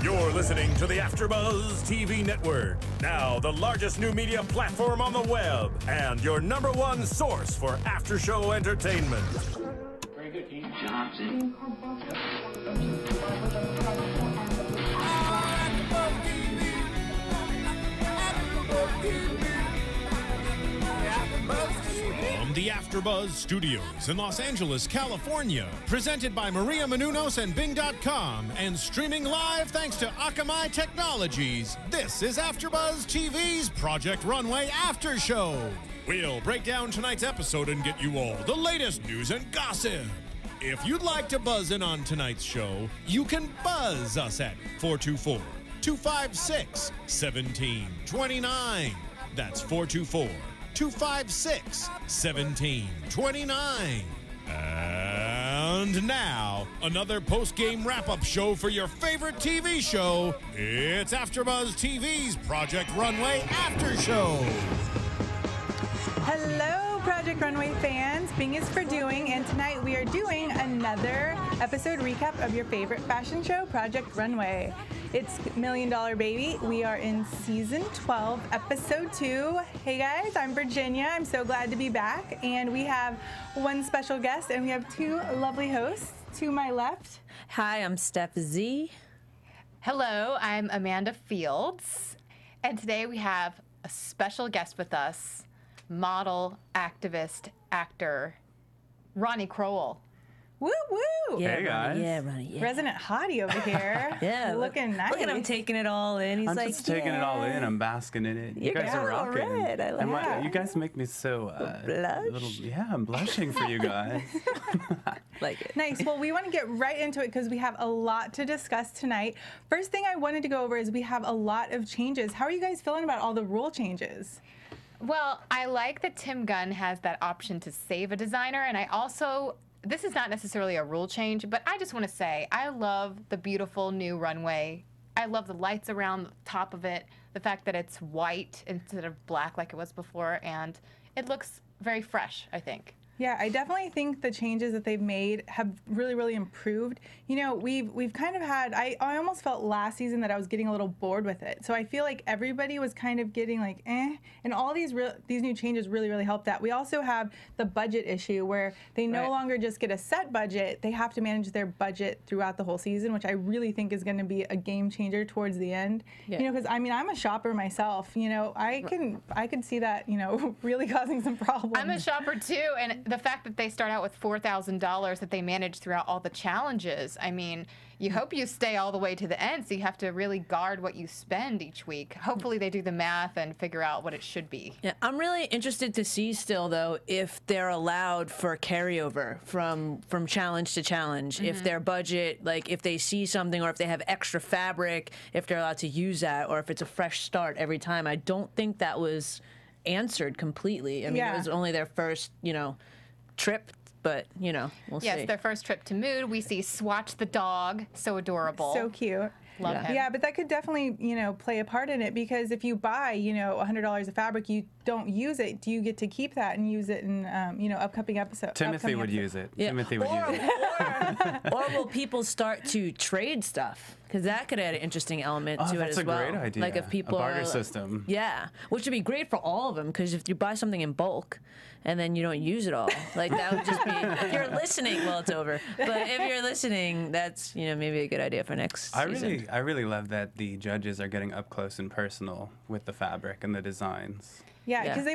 You're listening to the AFTERBUZZ TV Network, now the largest new media platform on the web, and your #1 source for after-show entertainment. Very good, team. Job, Z. From the AFTERBUZZ Studios in Los Angeles, California, presented by Maria Menounos and Bing.com, and streaming live thanks to Akamai Technologies, this is AFTERBUZZ TV's Project Runway After Show. We'll break down tonight's episode and get you all the latest news and gossip. If you'd like to buzz in on tonight's show, you can buzz us at 424-256-1729. That's 424-256-1729. And now, another post-game wrap-up show for your favorite TV show. It's AFTERBUZZ TV's Project Runway After Show. Hello, Project Runway fans. Bing is for doing, and tonight we are doing another episode recap of your favorite fashion show, Project Runway. It's $1 Million Baby. We are in season 12, episode 2. Hey guys, I'm Virginia. I'm so glad to be back, and we have one special guest, and we have two lovely hosts to my left. Hi, I'm Stef Z. Hello, I'm Amanda Fields, and today we have a special guest with us, model, activist, actor, Ronnie Kroell. Woo woo! Yeah, hey guys. Ronnie, yeah, Ronnie. Yeah. Resident hottie over here. Yeah, looking nice. Look at him taking it all in. He's I'm like, just taking it all in. I'm basking in it. You guys are rocking. Red. I like it. You guys make me so blush. yeah, I'm blushing for you guys. Like it. Nice. Well, we want to get right into it because we have a lot to discuss tonight. First thing I wanted to go over is we have a lot of changes. How are you guys feeling about all the rule changes? Well, I like that Tim Gunn has that option to save a designer, and I also, this is not necessarily a rule change, but I just want to say I love the beautiful new runway. I love the lights around the top of it, the fact that it's white instead of black like it was before, and it looks very fresh, I think. Yeah, I definitely think the changes that they've made have really, really improved. You know, we've kind of had, I almost felt last season that I was getting a little bored with it. So I feel like everybody was kind of getting like, and all these new changes really, really helped that. We also have the budget issue where they no longer just get a set budget, they have to manage their budget throughout the whole season, which I really think is going to be a game changer towards the end. Yeah. You know, because I mean, I'm a shopper myself, you know, I can see that, you know, really causing some problems. I'm a shopper too, and the fact that they start out with $4,000 that they manage throughout all the challenges, I mean, you hope you stay all the way to the end, so you have to really guard what you spend each week. Hopefully they do the math and figure out what it should be. Yeah, I'm really interested to see still, though, if they're allowed for carryover from challenge to challenge. Mm-hmm. If their budget, like if they see something or if they have extra fabric, if they're allowed to use that, or if it's a fresh start every time. I don't think that was answered completely. I mean, it was only their first, you know, trip, but you know, we'll see. Yes, their first trip to Mood. We see Swatch the dog, so adorable. So cute. Love him. Yeah, but that could definitely, you know, play a part in it because if you buy, you know, $100 of fabric, you don't use it. Do you get to keep that and use it in, you know, upcoming episodes? Timothy would use it. Yeah. Timothy would use it. Or will people start to trade stuff? Because that could add an interesting element to it as well. That's a great idea. Like if people a barter are, system. Yeah, which would be great for all of them. Because if you buy something in bulk and then you don't use it all, like that would just be. If you're listening, well, it's over. But if you're listening, that's, you know, maybe a good idea for next season. I really love that the judges are getting up close and personal with the fabric and the designs. Yeah, because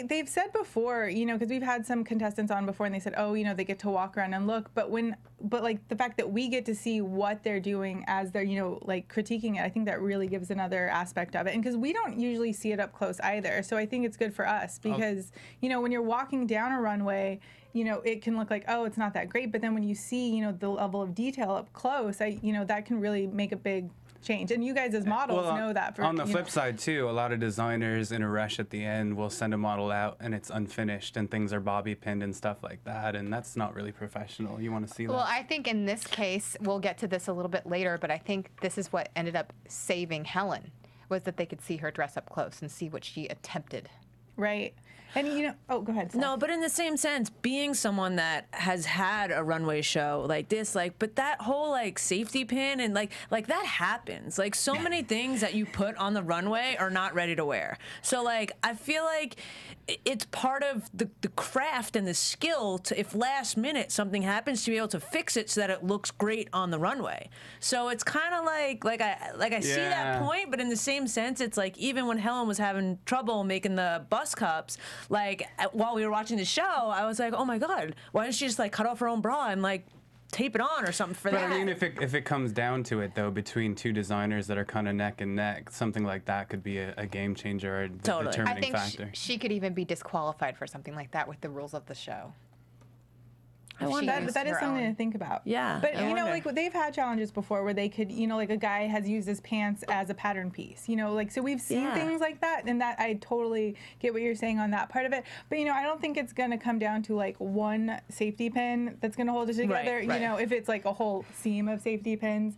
they've said before, you know, because we've had some contestants on before and they said, oh, you know, they get to walk around and look, but like the fact that we get to see what they're doing as they're, you know, like critiquing it, I think that really gives another aspect of it. And because we don't usually see it up close either, so I think it's good for us because, you know, when you're walking down a runway, you know, it can look like, oh, it's not that great, but then when you see, you know, the level of detail up close, you know, that can really make a big change. And you guys as models know that. On the flip side, too, a lot of designers in a rush at the end will send a model out and it's unfinished and things are bobby pinned and stuff like that. And that's not really professional. You want to see that. Well, I think in this case, we'll get to this a little bit later, but I think this is what ended up saving Helen, was that they could see her dress up close and see what she attempted. Right. And oh, go ahead. Steph. No, but in the same sense, being someone that has had a runway show like this, but that whole safety pin and like that happens. Like so many things that you put on the runway are not ready to wear. So I feel like it's part of the craft and the skill to, if last minute something happens, to be able to fix it so that it looks great on the runway. So it's kind of I see that point, but in the same sense, it's even when Helen was having trouble making the bus cups, while we were watching the show, I was like, oh my God, why didn't she just cut off her own bra and tape it on or something for that? But I mean, if it comes down to it, though, between two designers that are kind of neck and neck, something like that could be a game changer or a determining factor. I think she could even be disqualified for something like that with the rules of the show. That is something to think about. Yeah. But, they've had challenges before where they could, a guy has used his pants as a pattern piece, so we've seen things like that, and that I totally get what you're saying on that part of it. But, I don't think it's going to come down to, one safety pin that's going to hold it together, right. If it's, a whole seam of safety pins,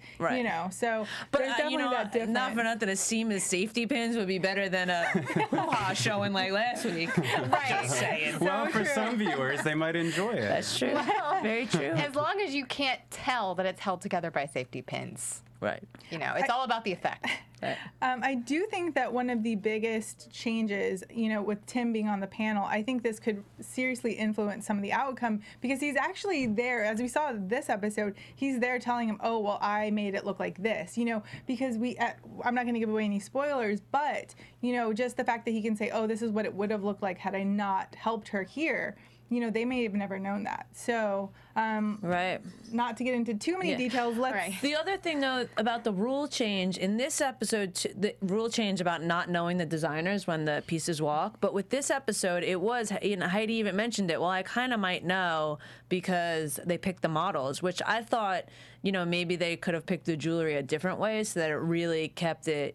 so but, there's definitely that difference. Not for nothing, a seam of safety pins would be better than a hoo-ha showing like last week. Right. Just saying. Well, for some viewers, they might enjoy it. That's true. Very true. As long as you can't tell that it's held together by safety pins. Right. It's all about the effect. Right. I do think that one of the biggest changes, with Tim being on the panel, I think this could seriously influence some of the outcome, because he's actually there, as we saw this episode, he's there telling him, oh, well, I made it look like this, because I'm not going to give away any spoilers, but, just the fact that he can say, oh, this is what it would have looked like had I not helped her here. They may have never known that. So, right. Not to get into too many details, The other thing, though, about the rule change, in this episode, the rule change about not knowing the designers when the pieces walk, but with this episode, it was, Heidi even mentioned it, well, I kind of might know because they picked the models, which I thought, maybe they could have picked the jewelry a different way so that it really kept it,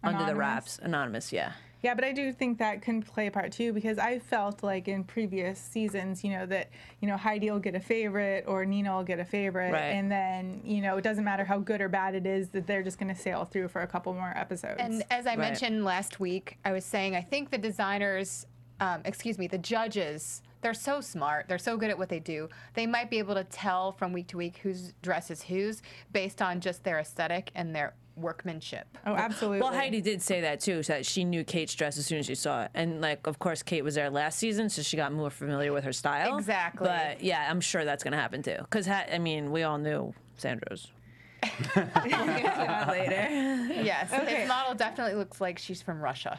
under the wraps. Anonymous, yeah. Yeah, but I do think that can play a part too, because I felt like in previous seasons, that, Heidi will get a favorite or Nina will get a favorite, right. And then, it doesn't matter how good or bad it is, that they're just going to sail through for a couple more episodes. And as I mentioned last week, I was saying, I think the designers, the judges, they're so smart. They're so good at what they do. They might be able to tell from week to week whose dress is whose based on just their aesthetic and their workmanship. Oh, absolutely. Well, Heidi did say that too, so that she knew Kate's dress as soon as she saw it. And of course, Kate was there last season, so she got more familiar with her style. Exactly. But yeah, I'm sure that's going to happen too. Because, we all knew Sandra's. We'll get to that later. Yes, this model definitely looks like she's from Russia.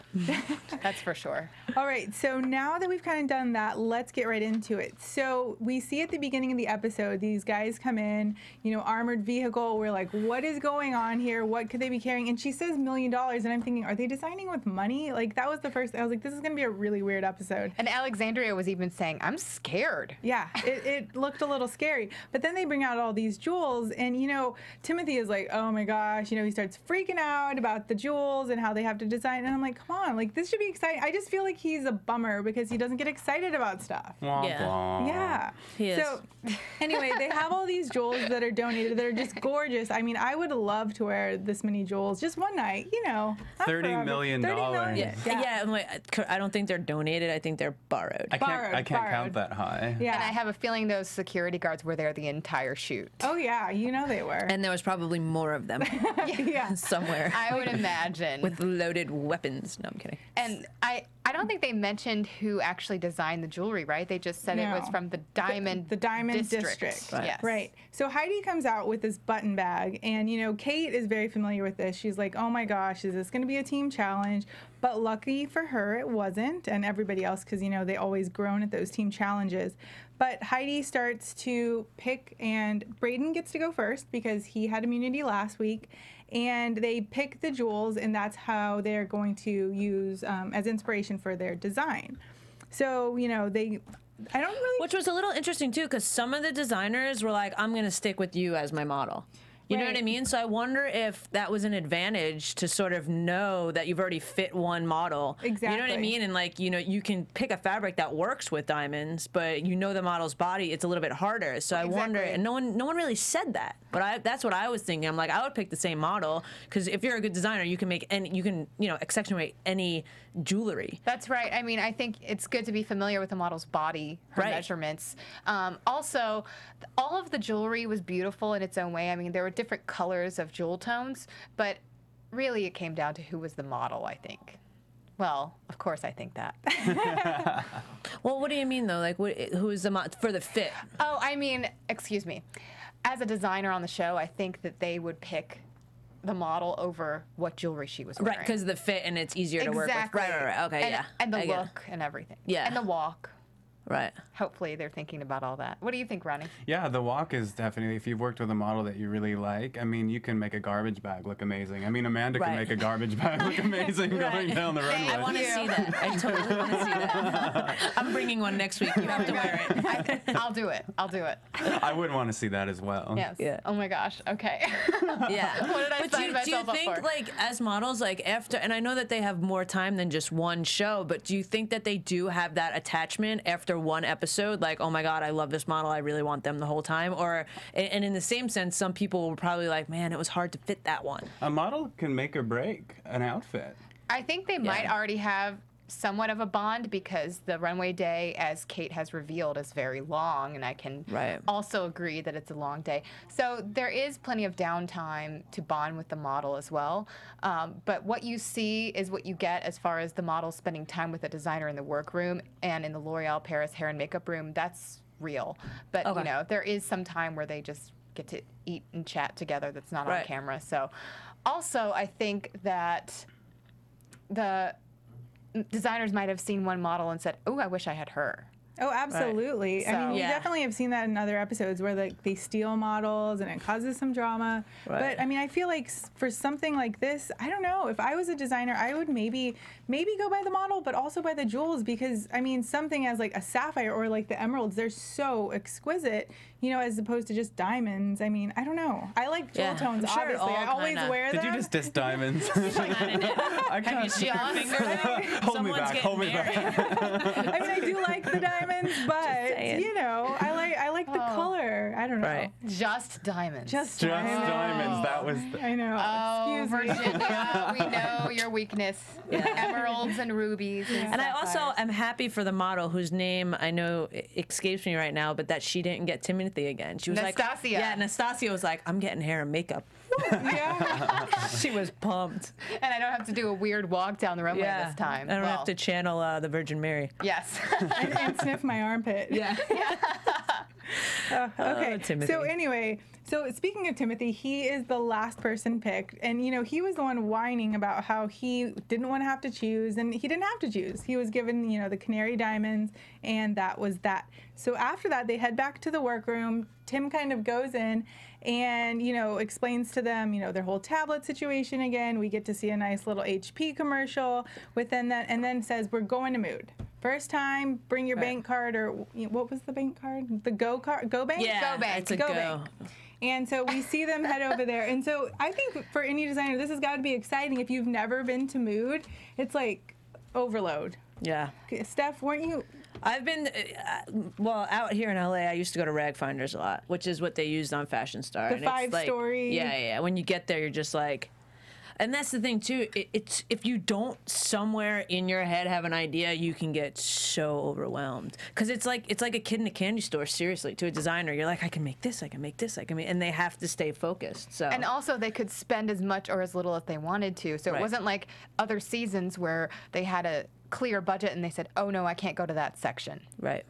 That's for sure. All right, so now that we've kind of done that, let's get right into it. So we see at the beginning of the episode, these guys come in, armored vehicle. We're like, what is going on here? What could they be carrying? And she says $1 million, and I'm thinking, are they designing with money? That was the first, I was like, this is going to be a really weird episode. And Alexandria was even saying, I'm scared. Yeah, it looked a little scary. But then they bring out all these jewels, and, Timothy is like, oh my gosh, he starts freaking out about the jewels and how they have to design. And I'm like, come on, this should be exciting. I just feel like he's a bummer because he doesn't get excited about stuff. Yeah. He is. So anyway, they have all these jewels that are donated that are just gorgeous. I would love to wear this many jewels just one night, $30 million. Yeah, I don't think they're donated. I think they're borrowed. I can't count that high. Yeah. And I have a feeling those security guards were there the entire shoot. Oh, yeah, they were. And there was probably more of them somewhere. I would imagine. With loaded weapons. No, I'm kidding. And I don't think they mentioned who actually designed the jewelry, right? They just said it was from the Diamond the Diamond District. Right. Yes. Right. So Heidi comes out with this button bag, and Kate is very familiar with this. She's like, oh my gosh, is this going to be a team challenge? But lucky for her, it wasn't, and everybody else, because they always groan at those team challenges. But Heidi starts to pick, and Braden gets to go first because he had immunity last week. And they pick the jewels, and that's how they're going to use as inspiration for their design. So, I don't really... Which was a little interesting, too, because some of the designers were like, I'm going to stick with you as my model. You know what I mean? So I wonder if that was an advantage to sort of know that you've already fit one model. Exactly. You know what I mean? And you can pick a fabric that works with diamonds, but the model's body, it's a little bit harder. So I wonder, and no one really said that. But that's what I was thinking. I'm like, I would pick the same model because if you're a good designer, you can make accentuate any jewelry. That's right. I mean, I think it's good to be familiar with the model's body, her measurements. Also, all of the jewelry was beautiful in its own way. I mean, there were different colors of jewel tones, but really it came down to who was the model, I think. Well, of course I think that. Well, what do you mean, though? Like, who is the model for the fit? Oh, I mean, excuse me. As a designer on the show, I think that they would pick the model over what jewelry she was wearing. Right, because of the fit and it's easier to work with. Right. Okay, and, yeah. And the look and everything. Yeah. And the walk. Right. Hopefully they're thinking about all that. What do you think, Ronnie? Yeah, the walk is definitely, if you've worked with a model that you really like, I mean, you can make a garbage bag look amazing. I mean, Amanda can make a garbage bag look amazing going down the runway. I want to see that. I totally want to see that. I'm bringing one next week. You have to wear it. I'll do it. I'll do it. I would want to see that as well. Yes. Yeah. Oh my gosh. Okay. Yeah. What did I sign myself do you up think, for? like, as models, like, after, and I know that they have more time than just one show, but do you think that they do have that attachment after one episode? Like, oh my God, I love this model. I really want them the whole time. Or, and in the same sense, some people were probably like, man, it was hard to fit that one. A model can make or break an outfit. I think they might already have somewhat of a bond because the runway day, as Kate has revealed, is very long, and I can also agree that it's a long day. So there is plenty of downtime to bond with the model as well. But what you see is what you get as far as the model spending time with a designer in the workroom and in the L'Oreal Paris hair and makeup room. That's real. But you know, there is some time where they just get to eat and chat together that's not on camera. So also I think that the designers might have seen one model and said, oh, I wish I had her. Oh, absolutely. Right. I mean, you definitely have seen that in other episodes where they steal models and it causes some drama. Right. But I mean, I feel like for something like this, I don't know. If I was a designer, I would maybe go by the model, but also by the jewels, because I mean, something as like a sapphire or like the emeralds, they're so exquisite, you know, as opposed to just diamonds. I mean, I don't know. I like jewel tones, I'm sure obviously. I always wear them. Did you just diss diamonds? I can't see your finger? Hold me back. Hold me back. I mean, I do like the diamonds, but you know, I like the color. I don't know. Right. Just diamonds. Just diamonds. That was. I know. Oh, Excuse me. Virginia, we know your weakness. Emeralds and rubies. And I also am happy for the model whose name I know escapes me right now, but that she didn't get Timothy again. She was Nastasia. like, yeah, Nastasia was like, I'm getting hair and makeup. She was pumped. And I don't have to do a weird walk down the runway this time. I don't have to channel the Virgin Mary. Yes. and sniff my armpit. Yeah. Okay. Timothy. So anyway, so speaking of Timothy, he is the last person picked, and you know, he was the one whining about how he didn't want to have to choose, and he didn't have to choose. He was given, you know, the canary diamonds, and that was that. So after that, they head back to the workroom. Tim kind of goes in and, you know, explains to them, you know, their whole tablet situation again. We get to see a nice little HP commercial within that, and then says, we're going to Mood. First time, bring your bank card, or what was the bank card? The Go card? Go Bank? Yeah, Go Bank. it's a Go go. Bank. And so we see them head over there. And so I think for any designer, this has got to be exciting. If you've never been to Mood, it's like overload. Yeah. Steph, weren't you? I've been, well, out here in LA, I used to go to Rag Finders a lot, which is what they used on Fashion Star. The and it's five-story. Yeah. When you get there, you're just like, and that's the thing too. It's if you don't somewhere in your head have an idea, you can get so overwhelmed because it's like a kid in a candy store. Seriously, to a designer, you're like, I can make this, I can make this, I can make, and they have to stay focused. So And also, they could spend as much or as little as they wanted to. So it wasn't like other seasons where they had a clear budget and they said, oh no, I can't go to that section. right.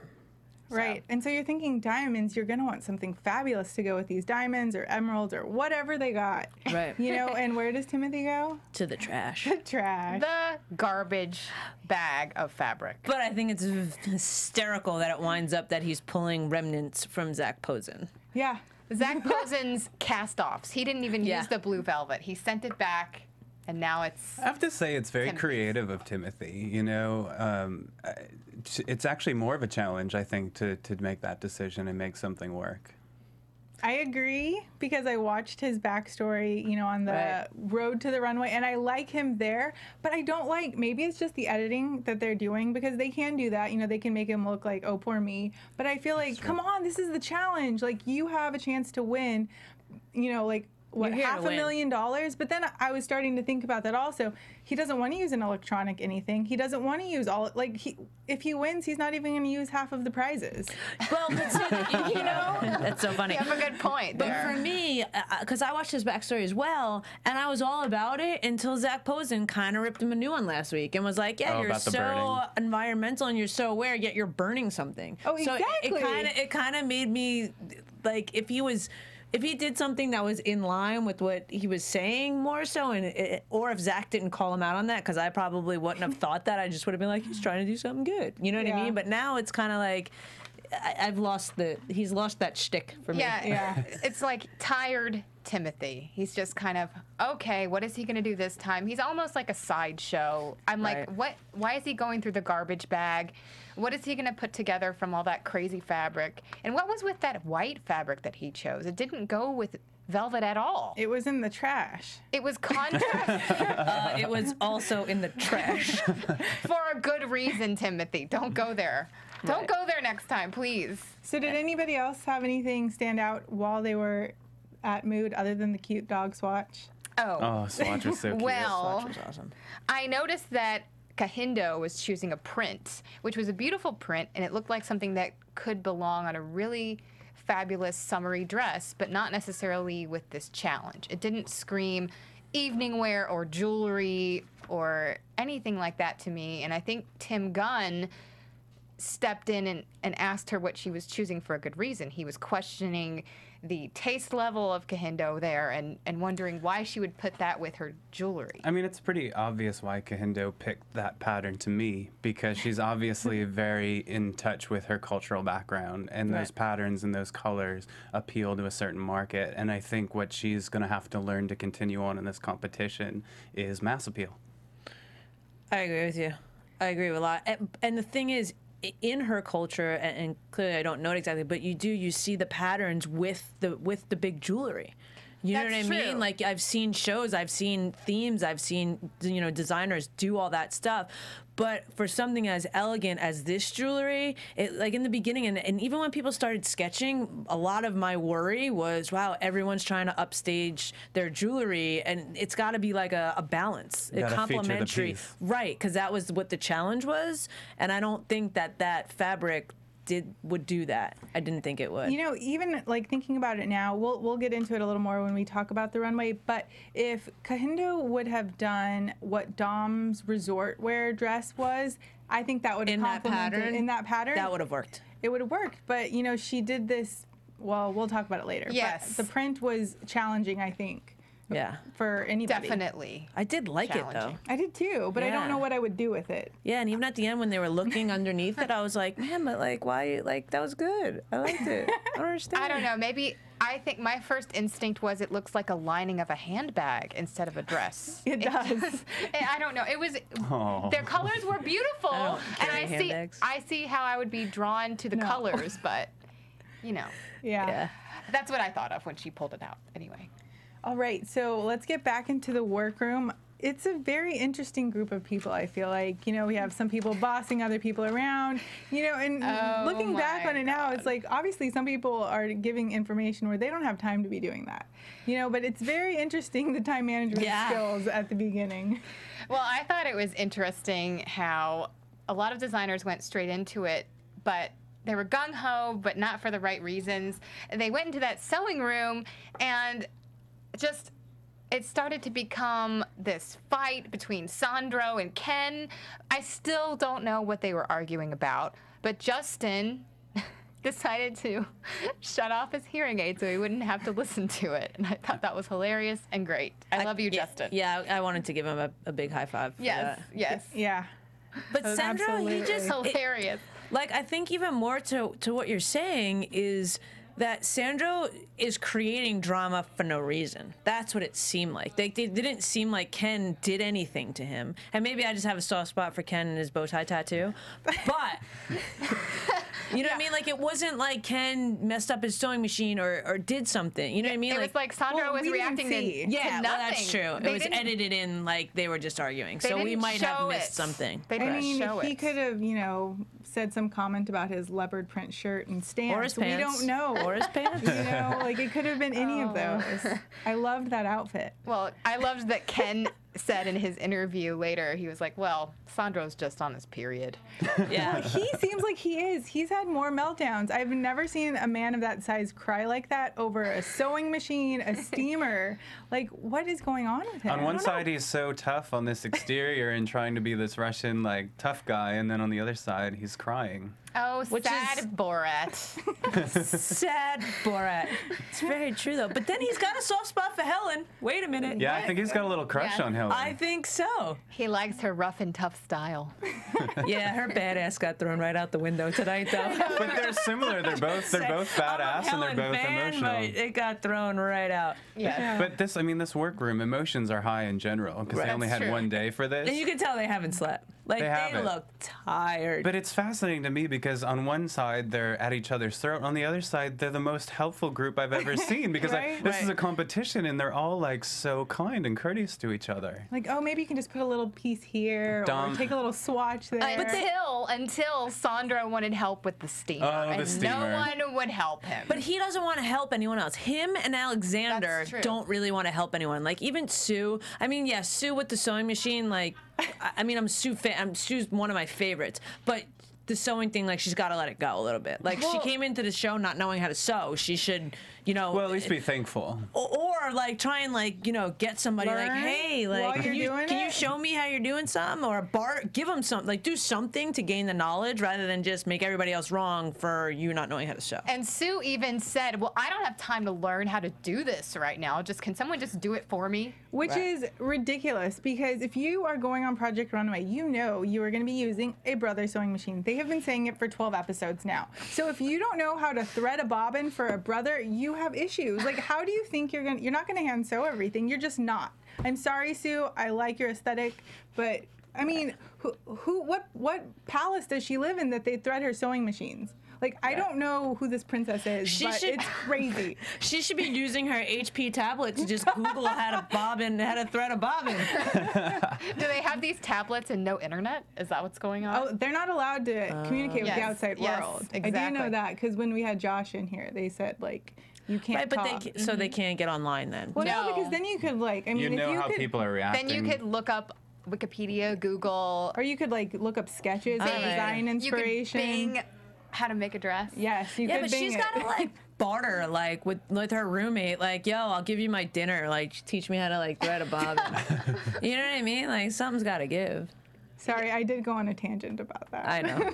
Right. And so you're thinking diamonds, you're going to want something fabulous to go with these diamonds or emeralds or whatever they got. Right. You know, and where does Timothy go? To the trash. Trash. The garbage bag of fabric. But I think it's hysterical that it winds up that he's pulling remnants from Zach Posen. Yeah. Zach Posen's cast-offs. He didn't even use the blue velvet. He sent it back, and now it's... I have to say it's very creative of Timothy. You know, it's actually more of a challenge, I think, to make that decision and make something work. I agree, because I watched his backstory, you know, on the road to the runway, and I like him there, but I don't like, maybe it's just the editing that they're doing, because they can do that, you know, they can make him look like, oh, poor me, but I feel like, come on, this is the challenge, like, you have a chance to win. you know, like, what, You're here to win. $500,000? But then I was starting to think about that also. He doesn't want to use an electronic anything. He doesn't want to use all, like, if he wins, he's not even going to use half of the prizes. Well, but see, you know, that's so funny. You have a good point there. But for me, because I watched his backstory as well, and I was all about it until Zach Posen kind of ripped him a new one last week and was like, yeah, you're about the so burning. environmental and you're so aware, yet you're burning something. Oh, exactly. So it kind of made me, like, if he did something that was in line with what he was saying more so, or if Zach didn't call him out on that, because I probably wouldn't have thought that. I just would have been like, he's trying to do something good. You know what I mean? But now it's kind of like, he's lost that shtick for me. Yeah. It's like tired Timothy. He's just kind of, okay, what is he going to do this time? He's almost like a sideshow. I'm like, why is he going through the garbage bag? What is he going to put together from all that crazy fabric? And what was with that white fabric that he chose? It didn't go with velvet at all. It was in the trash. It was contrast. It was also in the trash. For a good reason, Timothy. Don't go there. Don't go there next time, please. So did anybody else have anything stand out while they were at Mood other than the cute dog Swatch? Oh, Swatch was so cute. Well, Swatch was awesome. I noticed that Kahindo was choosing a print, which was a beautiful print, and it looked like something that could belong on a really fabulous summery dress, but not necessarily with this challenge. It didn't scream evening wear or jewelry or anything like that to me, and I think Tim Gunn stepped in and asked her what she was choosing for a good reason. He was questioning the taste level of Kahindo there and wondering why she would put that with her jewelry. I mean, it's pretty obvious why Kahindo picked that pattern to me, because she's obviously very in touch with her cultural background, and those patterns and those colors appeal to a certain market. And I think what she's going to have to learn to continue on in this competition is mass appeal. I agree with you. I agree with a lot. And the thing is, in her culture, and clearly I don't know it exactly, but you see the patterns with the big jewelry. You know what I mean? Like, I've seen shows, I've seen themes, I've seen, you know, designers do all that stuff. But for something as elegant as this jewelry, like in the beginning, and even when people started sketching, a lot of my worry was, wow, everyone's trying to upstage their jewelry, and it's got to be like a balance, a complementary, right? Because that was what the challenge was, and I don't think that fabric would do that. I didn't think it would. You know, even like thinking about it now, we'll get into it a little more when we talk about the runway, but if Kahindo would have done what Dom's resort wear dress was, I think that would have complemented in that pattern. That would have worked. It would have worked, but you know, she did this, well, we'll talk about it later. Yes. But the print was challenging, I think. Yeah. For anybody. Definitely. I did like it, though. I did too, but I don't know what I would do with it. Yeah, and even at the end when they were looking underneath it, I was like, man, but like, why? Like, that was good. I liked it. I don't understand. I don't know. Maybe, I think my first instinct was it looks like a lining of a handbag instead of a dress. It does. I don't know. It was, their colors were beautiful. And I see how I would be drawn to the colors, but, you know. Yeah. That's what I thought of when she pulled it out, anyway. All right, so let's get back into the workroom. It's a very interesting group of people, I feel like. You know, we have some people bossing other people around, you know, and looking back on it now, it's like, obviously some people are giving information where they don't have time to be doing that. You know, but it's very interesting, the time management skills at the beginning. Well, I thought it was interesting how a lot of designers went straight into it, but they were gung-ho, but not for the right reasons. They went into that sewing room and just, it started to become this fight between Sandro and Ken. I still don't know what they were arguing about, but Justin decided to shut off his hearing aid so he wouldn't have to listen to it. And I thought that was hilarious and great. I love you, Justin. Yeah, I wanted to give him a big high five for that. Yes. Yeah. But Sandro, he just hilarious. Like, I think even more to what you're saying is that Sandro is creating drama for no reason. That's what it seemed like. They didn't seem like Ken did anything to him. And maybe I just have a soft spot for Ken and his bow tie tattoo. But You know what I mean? Like, it wasn't like Ken messed up his sewing machine or did something. You know what I mean? It was like Sandra was reacting to yeah, nothing. well, that's true. It was edited in like they were just arguing. So we might have missed something. They didn't show it. He could have, you know, said some comment about his leopard print shirt and stance. Or his pants. We don't know. Or his pants. You know, like it could have been any of those. I loved that outfit. Well, I loved that Ken said in his interview later, he was like, well, Sandro's just on his period. Yeah. He seems like he is. He's had more meltdowns. I've never seen a man of that size cry like that over a sewing machine, a steamer. Like, what is going on with him? On one side, he's so tough on this exterior and trying to be this Russian, like, tough guy, and then on the other side, he's crying. Oh, sad Borat. Sad Borat. It's very true, though. But then he's got a soft spot for Helen. Wait a minute. Yeah, I think he's got a little crush on Helen. I think so. He likes her rough and tough style. Yeah, her badass got thrown right out the window tonight, though. But they're similar. They're both badass and they're both emotional. But it got thrown right out. Yeah. But this workroom, emotions are high in general because they only had one day for this. And you can tell they haven't slept. Like, they look tired. But it's fascinating to me because on one side they're at each other's throat, on the other side they're the most helpful group I've ever seen because this is a competition and they're all like so kind and courteous to each other. Like, oh, maybe you can just put a little piece here or take a little swatch there. Until Sandra wanted help with the steamer. Oh, the steamer. No one would help him. But he doesn't want to help anyone else. Him and Alexander don't really want to help anyone. Like, even Sue. I mean, yeah, Sue with the sewing machine, like, I mean, I'm Sue fan. Sue's one of my favorites. But the sewing thing, like, she's got to let it go a little bit. Like, she came into the show not knowing how to sew. She should, you know. Well, at least be thankful. Or like, try and, like, you know, get somebody like, hey, like, can you show me how you're doing something? Or give them something. Like, do something to gain the knowledge rather than just make everybody else wrong for you not knowing how to sew. And Sue even said, well, I don't have time to learn how to do this right now. Can someone just do it for me? Which is ridiculous because if you are going on Project Runway, you know you are going to be using a brother sewing machine. They have been saying it for 12 episodes now. So if you don't know how to thread a bobbin for a brother, you have issues. Like, how do you think you're not going to hand sew everything? You're just not. I'm sorry, Sue. I like your aesthetic, but I mean, what palace does she live in that they thread her sewing machines? Like, I don't know who this princess is, it's crazy. She should be using her HP tablet to just Google how to thread a bobbin. Do they have these tablets and no internet? Is that what's going on? Oh, they're not allowed to communicate with the outside world. Exactly. I do know that because when we had Josh in here, they said, like, you can't talk. So they can't get online then. Well, no, because then you could, like, I mean, you know how people are reacting. Then you could look up Wikipedia, Google. Or you could, like, look up sketches, design inspiration. You could Bing how to make a dress. Yes, you could but Bing she's got to, like, barter, like, with her roommate. Like, yo, I'll give you my dinner. Like, teach me how to, like, thread a bobbin. You know what I mean? Like, something's got to give. Sorry, I did go on a tangent about that. I know.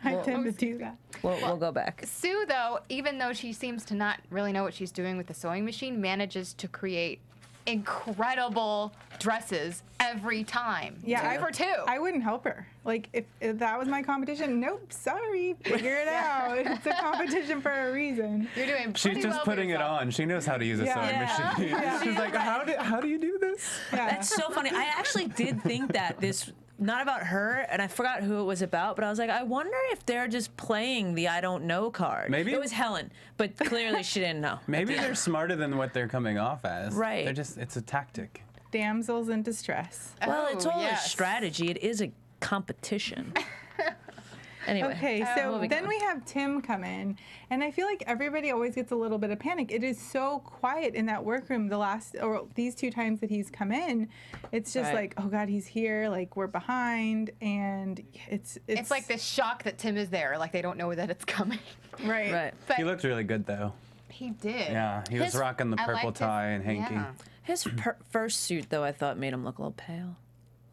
I tend to do that. We'll go back. Sue, though, even though she seems to not really know what she's doing with the sewing machine, manages to create incredible dresses every time. Yeah, 2 for 2. I wouldn't help her. Like, if that was my competition, nope, sorry, figure it out. It's a competition for a reason. You're doing She's just putting it on. She knows how to use a sewing machine. Yeah. She's like, how do you do this? Yeah. That's so funny. I actually did think that not about her, and I forgot who it was about, but I was like, I wonder if they're just playing the I don't know card. Maybe it was Helen, but clearly she didn't know. Maybe they're smarter than what they're coming off as. Right. It's a tactic. Damsels in distress. Well, it's all a strategy. It is a competition. Anyway. Okay, so then we have Tim come in, and I feel like everybody always gets a little bit of panic. It is so quiet in that workroom these 2 times that he's come in. It's just like, oh God, he's here. Like, we're behind, and it's like this shock that Tim is there. Like, they don't know that it's coming. Right. But He looked really good though. he did. Yeah, he was rocking the purple tie and hanky. Yeah. His first suit, though, I thought made him look a little pale.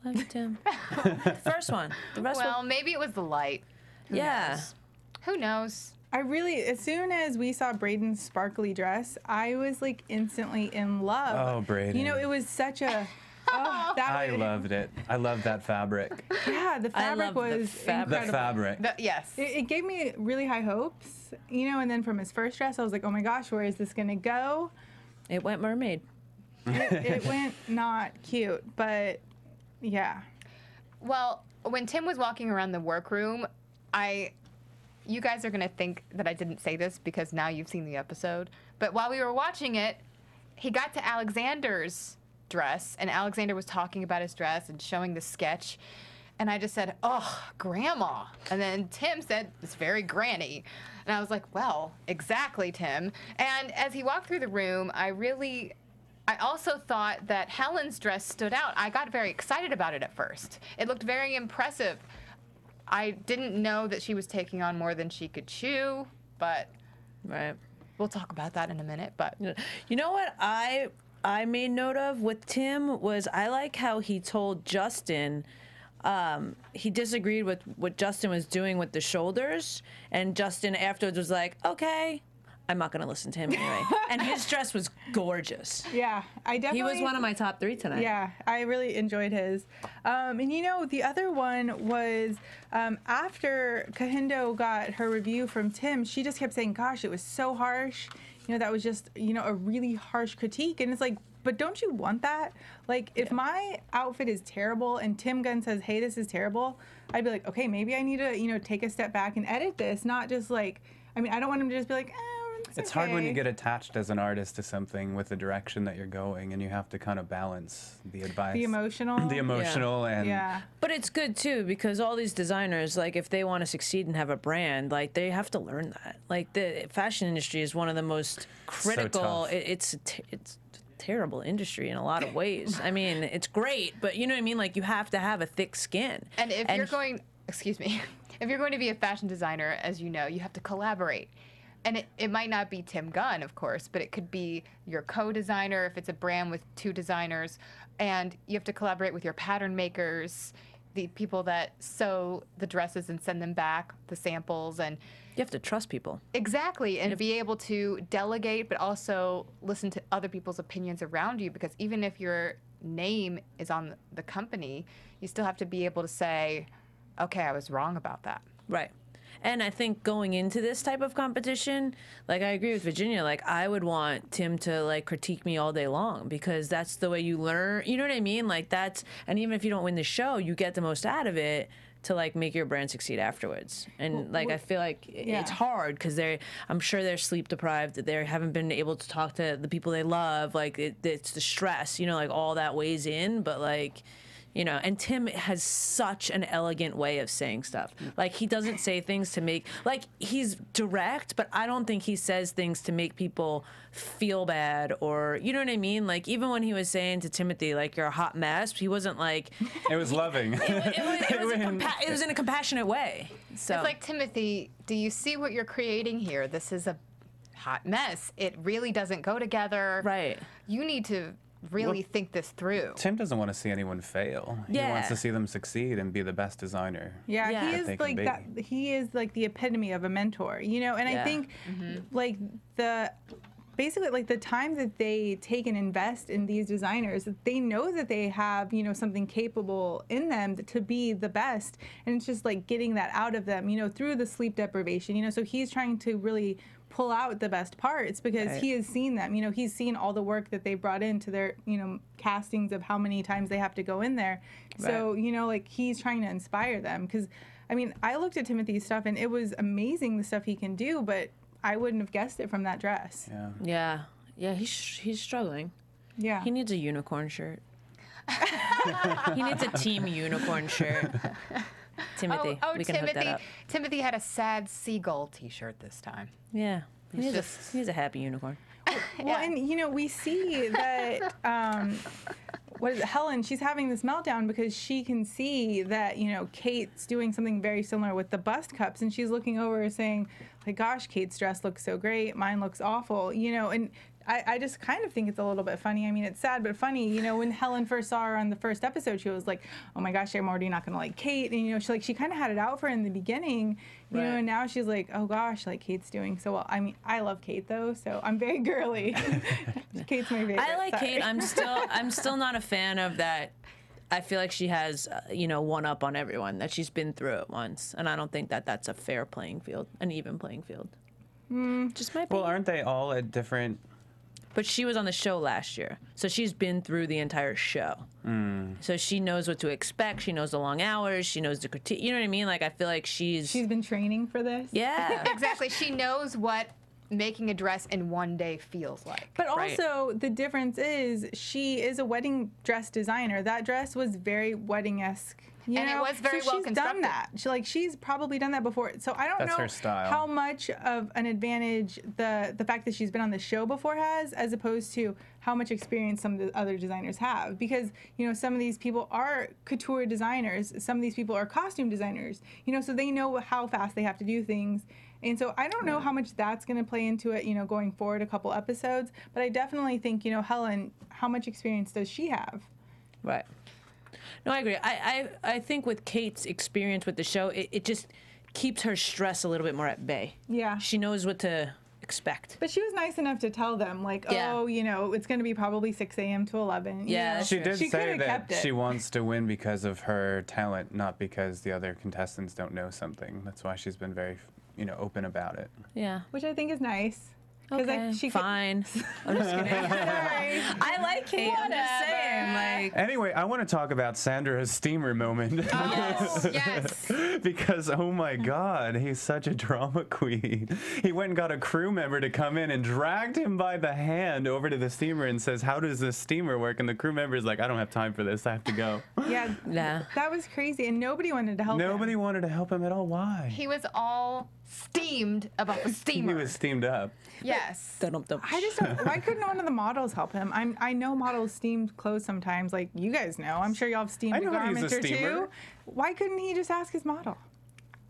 Love you, Tim. The first one. The rest Well, maybe it was the light. Who knows? I really, as soon as we saw Braden's sparkly dress, I was like instantly in love. Oh, Braden. You know, it was such a. I loved it. I loved that fabric. Yeah, the fabric was incredible. The fabric. Yes. It gave me really high hopes, you know, and then from his first dress, I was like, oh my gosh, where is this going to go? It went mermaid. It went not cute, but yeah. Well, when Tim was walking around the workroom, I you guys are going to think that I didn't say this because now you've seen the episode. But while we were watching it, he got to Alexander's dress, and Alexander was talking about his dress and showing the sketch. And I just said, oh, Grandma. And then Tim said, it's very granny. And I was like, well, exactly, Tim. And as he walked through the room, I also thought that Helen's dress stood out. I got very excited about it at first. It looked very impressive. I didn't know that she was taking on more than she could chew, but Right. we'll talk about that in a minute. But You know what I made note of with Tim was I like how he told Justin he disagreed with what Justin was doing with the shoulders, and Justin afterwards was like, okay, I'm not going to listen to him anyway. And his dress was gorgeous. Yeah, I definitely. He was one of my top 3 tonight. Yeah, I really enjoyed his. And you know, the other one was after Kahindo got her review from Tim, she just kept saying, gosh, it was so harsh. You know, that was just, you know, a really harsh critique. And it's like, but don't you want that? Like, if my outfit is terrible and Tim Gunn says, hey, this is terrible, I'd be like, okay, maybe I need to, you know, take a step back and edit this, not just like, I mean, I don't want him to just be like, it's hard when you get attached as an artist to something with the direction that you're going, and you have to kind of balance the advice. The emotional. And Yeah. But it's good too, because all these designers, like, if they want to succeed and have a brand, like, they have to learn that. Like, the fashion industry is one of the most critical. It's a terrible industry in a lot of ways. I mean, it's great, but you know what I mean? Like, you have to have a thick skin. And if you're going, excuse me, if you're going to be a fashion designer, as you know, you have to collaborate. And it might not be Tim Gunn, of course, but it could be your co-designer if it's a brand with 2 designers. And you have to collaborate with your pattern makers, the people that sew the dresses and send them back, the samples. And you have to trust people. Exactly, and be able to delegate, but also listen to other people's opinions around you, because even if your name is on the company, you still have to be able to say, okay, I was wrong about that. Right. And I think going into this type of competition, like, I agree with Virginia, like, I would want Tim to, like, critique me all day long, because that's the way you learn. You know what I mean? Like, that's, and even if you don't win the show, you get the most out of it to, like, make your brand succeed afterwards. And, like, I feel like it's hard, because I'm sure they're sleep deprived, that they haven't been able to talk to the people they love. Like, it's the stress, you know, like, all that weighs in, but, like, you know, and Tim has such an elegant way of saying stuff. Like, he doesn't say things to make, like, he's direct, but I don't think he says things to make people feel bad, or, you know what I mean? Like, even when he was saying to Timothy, like, you're a hot mess, he wasn't like... It was loving. It was in a compassionate way. So it's like, Timothy, do you see what you're creating here? This is a hot mess. It really doesn't go together. Right. You need to really think this through. Tim doesn't want to see anyone fail. Yeah. He wants to see them succeed and be the best designer. Yeah, Yeah. he is like that. He is like the epitome of a mentor, you know. And I think, like, basically, like, the time that they take and invest in these designers, they know that they have, you know, something capable in them to be the best, and it's just like getting that out of them, you know, through the sleep deprivation, you know. So he's trying to really pull out the best parts, because he has seen them, you know. He's seen all the work that they brought into their, you know, castings of how many times they have to go in there. So, you know, like, he's trying to inspire them, because I mean, I looked at Timothy's stuff and it was amazing, the stuff he can do, but I wouldn't have guessed it from that dress. Yeah, he's struggling. Yeah. He needs a unicorn shirt. He needs a team unicorn shirt. Timothy, we can hook that up. Timothy had a sad seagull T-shirt this time. Yeah, he's a happy unicorn. Well, and you know, we see that what is it, Helen? She's having this meltdown because she can see that, you know, Kate's doing something very similar with the bust cups, and she's looking over saying, like, gosh, Kate's dress looks so great, mine looks awful, you know. And I just kind of think it's a little bit funny. I mean, it's sad but funny. You know, when Helen first saw her on the first episode, she was like, oh my gosh, I'm already not going to like Kate. And, you know, she kind of had it out for her in the beginning, you know, and now she's like, oh gosh, like, Kate's doing so well. I mean, I love Kate, though, so I'm very girly. Kate's my favorite. I like Sorry. Kate. I'm still not a fan of that. I feel like she has, you know, one up on everyone, that she's been through it once. And I don't think that that's a fair playing field, an even playing field. Just my opinion. Well, aren't they all at different But she was on the show last year, so she's been through the entire show. So she knows what to expect. She knows the long hours. She knows the critique. You know what I mean? Like, I feel like she's been training for this. Yeah. Exactly. She knows what making a dress in one day feels like. But also, the difference is she is a wedding dress designer. That dress was very wedding-esque. And it was very well she's constructed. done that. She's probably done that before. So I don't That's know her style. how much of an advantage the fact that she's been on the show before has, as opposed to how much experience some of the other designers have. Because, you know, some of these people are couture designers. Some of these people are costume designers. You know, so they know how fast they have to do things. And so I don't know how much that's going to play into it, you know, going forward a couple episodes. But I definitely think, you know, Helen, how much experience does she have? Right. No, I agree. I think with Kate's experience with the show, it just keeps her stress a little bit more at bay. Yeah. She knows what to expect. But she was nice enough to tell them, like, Yeah. oh, you know, it's going to be probably 6 a.m. to 11. you Yeah, know. She did She say coulda that kept it. she wants to win because of her talent, not because the other contestants don't know something. That's why she's been very, you know, open about it. Yeah. Which I think is nice. 'Cause, Okay, like, she could- fine. I'm just kidding. Sorry. I like Kate. I'm just saying, like. Anyway, I want to talk about Sandra's steamer moment. Oh, yes. Because, oh my God, he's such a drama queen. He went and got a crew member to come in and dragged him by the hand over to the steamer and says, how does this steamer work? And the crew member is like, I don't have time for this. I have to go. Yeah, Nah. that was crazy, and nobody wanted to help Nobody him. wanted to help him at all. Why? He was all steamed about the He steamer. was steamed up. Yes. Dum-dum-dum. I just don't, why couldn't one of the models help him? I know models steam clothes sometimes, like you guys know. I'm sure y'all have steamed I a know how to use garment a or steamer. two. Why couldn't he just ask his model?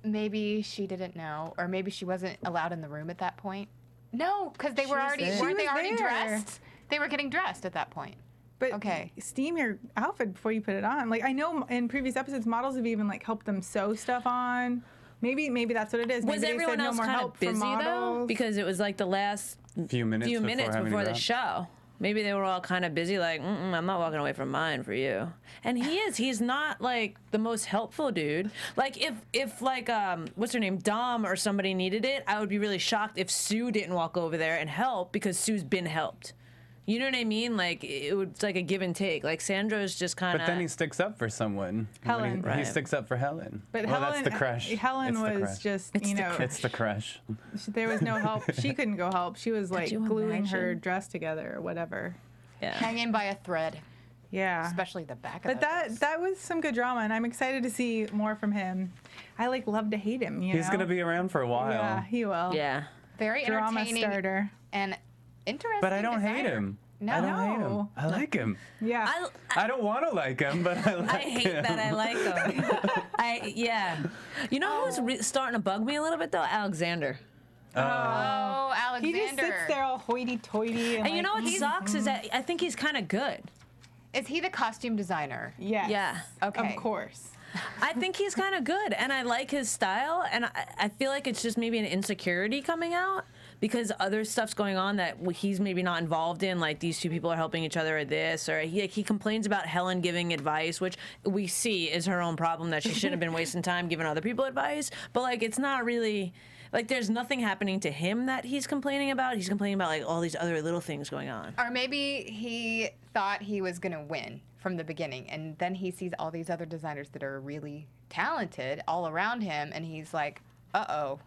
Maybe she didn't know, or maybe she wasn't allowed in the room at that point. No, because they were was already there. weren't She they was already there. dressed? They were getting dressed at that point. But Okay. steam your outfit before you put it on. Like I know in previous episodes, models have even like helped them sew stuff on. Maybe that's what it is. Was Maybe they everyone said else no more kind help of busy from though? models. Because it was like the last Few minutes before having to the go. show. Maybe they were all kind of busy, like, I'm not walking away from mine for you. And he's not like the most helpful dude. Like if like what's her name, Dom or somebody needed it, I would be really shocked if Sue didn't walk over there and help because Sue's been helped. You know what I mean? Like it's like a give and take. Like Sandra's just kind of. But then he sticks up for someone. Helen. He Right. sticks up for Helen. But well, Helen, that's the crush. Helen It's the was crush. just, It's you the know, It's the crush. there was no help. She couldn't go help. She was like you gluing her imagine? dress together or whatever. Yeah. Hanging by a thread, Yeah. especially the back of But that was some good drama, and I'm excited to see more from him. I like love to hate him. You He's know? going to be around for a while. Yeah, he will. Yeah. very Drama entertaining starter. and interesting. But I don't hate designer. him. No. I don't hate him. No. I like him. Yeah. I don't want to like him, but I like I hate him. that I like him. Yeah. You know who's starting to bug me a little bit though? Alexander. Oh, Alexander. He just sits there all hoity-toity. And you know what sucks is that I think he's kind of good. Is he the costume designer? Yes. Yeah. Okay. Of course. I think he's kind of good, and I like his style, and I feel like it's just maybe an insecurity coming out because other stuff's going on that he's maybe not involved in, like these two people are helping each other or this, or he complains about Helen giving advice, which we see is her own problem, that she shouldn't have been wasting time giving other people advice, but like it's not really... Like, there's nothing happening to him that he's complaining about. He's complaining about, like, all these other little things going on. Or maybe he thought he was going to win from the beginning, and then he sees all these other designers that are really talented all around him, and he's like, uh-oh,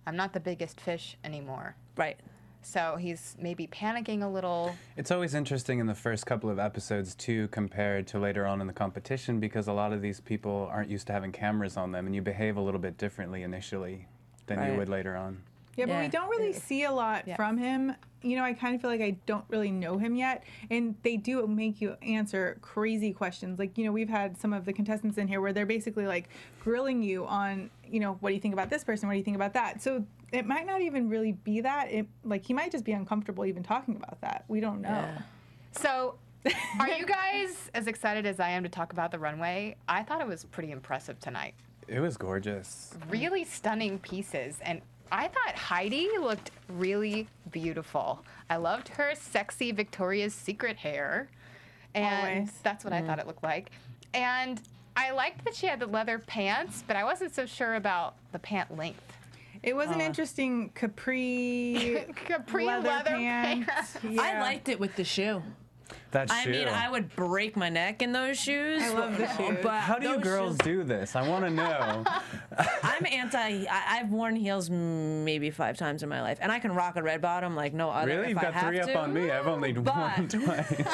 I'm not the biggest fish anymore. Right. So he's maybe panicking a little. It's always interesting in the first couple of episodes, too, compared to later on in the competition, because a lot of these people aren't used to having cameras on them, and you behave a little bit differently initially than you Right. would later on. Yeah, but Yeah. we don't really see a lot from him. You know, I kind of feel like I don't really know him yet. And they do make you answer crazy questions. Like, you know, we've had some of the contestants in here where they're basically like grilling you on, you know, what do you think about this person? What do you think about that? So it might not even really be that. Like, he might just be uncomfortable even talking about that. We don't know. Yeah. So are you guys as excited as I am to talk about the runway? I thought it was pretty impressive tonight. It was gorgeous. Really stunning pieces, and I thought Heidi looked really beautiful. I loved her sexy Victoria's Secret hair, and Always. that's what I thought it looked like. And I liked that she had the leather pants, but I wasn't so sure about the pant length. It was an interesting capri leather pants. Yeah. I liked it with the shoe. That shoe. I mean, I would break my neck in those shoes. I love the shoes. But How do you girls do this? I want to know. I'm anti. I've worn heels maybe 5 times in my life, and I can rock a red bottom like no other. Really? You've got 3 up on me. I've only worn twice.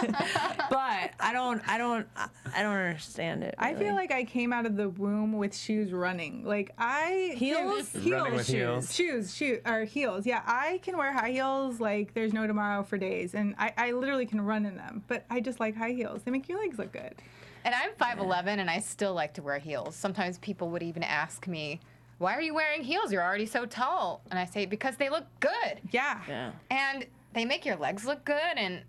But I don't understand it. I really. feel like I came out of the womb with shoes running. Like Heels? Running with heels. Shoes, or heels. Yeah, I can wear high heels like there's no tomorrow for days, and I literally can run in them. But I just like high heels. They make your legs look good. And I'm 5'11", and I still like to wear heels. Sometimes people would even ask me, why are you wearing heels? You're already so tall. And I say, because they look good. Yeah. And they make your legs look good, and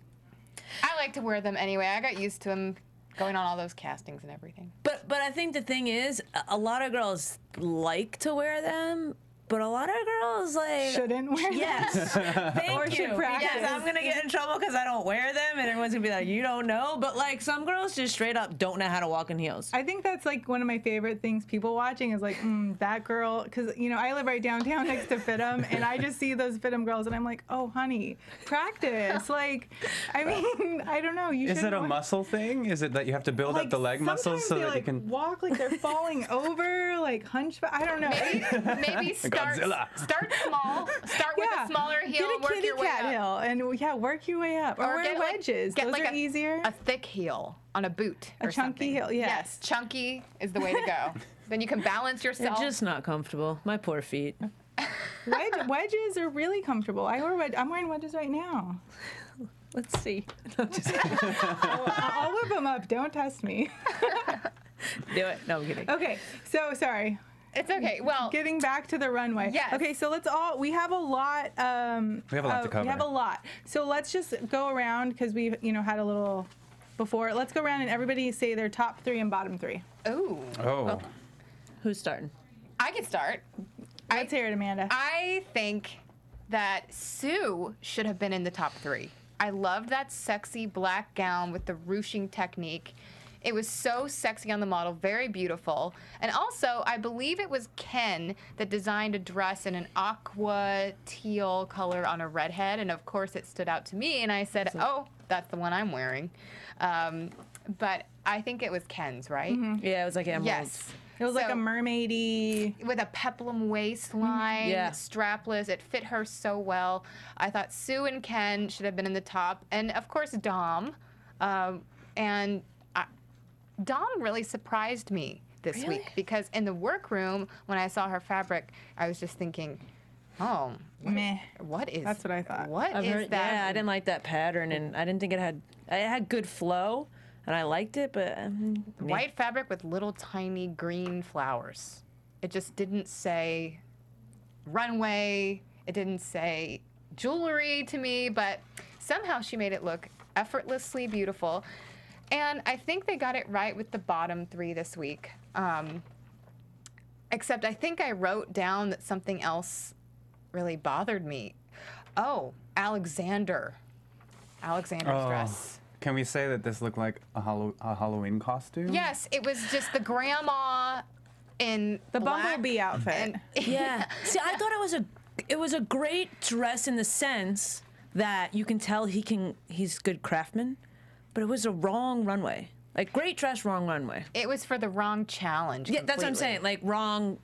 I like to wear them anyway. I got used to them going on all those castings and everything. But I think the thing is, a lot of girls like to wear them. But a lot of girls like shouldn't wear them. Yes, thank or you. should practice. Yes, I'm gonna get in trouble because I don't wear them, and everyone's gonna be like, "You don't know." But like some girls just straight up don't know how to walk in heels. I think that's like one of my favorite things people watching is like that girl, because I live right downtown next to Fitum, and I just see those Fitum girls, and I'm like, oh honey, practice. Like, I mean, I don't know. Is it a muscle thing? Is it that you have to build up the leg muscles so that you can walk like they're falling over, like hunchback? I don't know. Maybe start small. Start with a smaller heel. Get a work kitty your way cat up. heel, and work your way up. Or wear wedges. Those are easier. A thick heel on a boot. A chunky heel. Yes, chunky is the way to go. Then you can balance yourself. They're just not comfortable. My poor feet. Wedges are really comfortable. I'm wearing wedges right now. Let's see. I'll whip them up. Don't test me. Do it. No, I'm kidding. Okay, so sorry. It's okay. Well, getting back to the runway. Yes. Okay, so we have a lot. We have a lot to cover. We have a lot. So let's just go around because we've had a little before. Let's go around and everybody say their top 3 and bottom 3. ooh. Oh. Who's starting? I can start. Let's hear it, Amanda. I think that Sue should have been in the top 3. I loved that sexy black gown with the ruching technique. It was so sexy on the model, very beautiful. And also, I believe it was Ken that designed a dress in an aqua teal color on a redhead. And of course, it stood out to me. And I said, oh, that's the one I'm wearing. But I think it was Ken's, right? Mm-hmm. Yeah, it was like emeralds. Yes. It was like a mermaidy. With a peplum waistline, Yeah. strapless. It fit her so well. I thought Sue and Ken should have been in the top. And of course, Dom. Dom really surprised me this week because in the workroom, when I saw her fabric, I was just thinking, oh, Meh. what is That's what I thought. What is that? Yeah, I didn't like that pattern, and I didn't think it had good flow, and I liked it, but White fabric with little tiny green flowers. It just didn't say runway. It didn't say jewelry to me, but somehow she made it look effortlessly beautiful. And I think they got it right with the bottom 3 this week. Except I think I wrote down that something else really bothered me. Oh, Alexander's dress. Can we say that this looked like a Halloween costume? Yes, it was just the grandma in The black bumblebee outfit. and- yeah. See, I thought it was a great dress in the sense that you can tell he's a good craftsman, but it was a wrong runway. Like, great dress, wrong runway. It was for the wrong challenge. Yeah, that's what I'm completely. saying. Like, wrong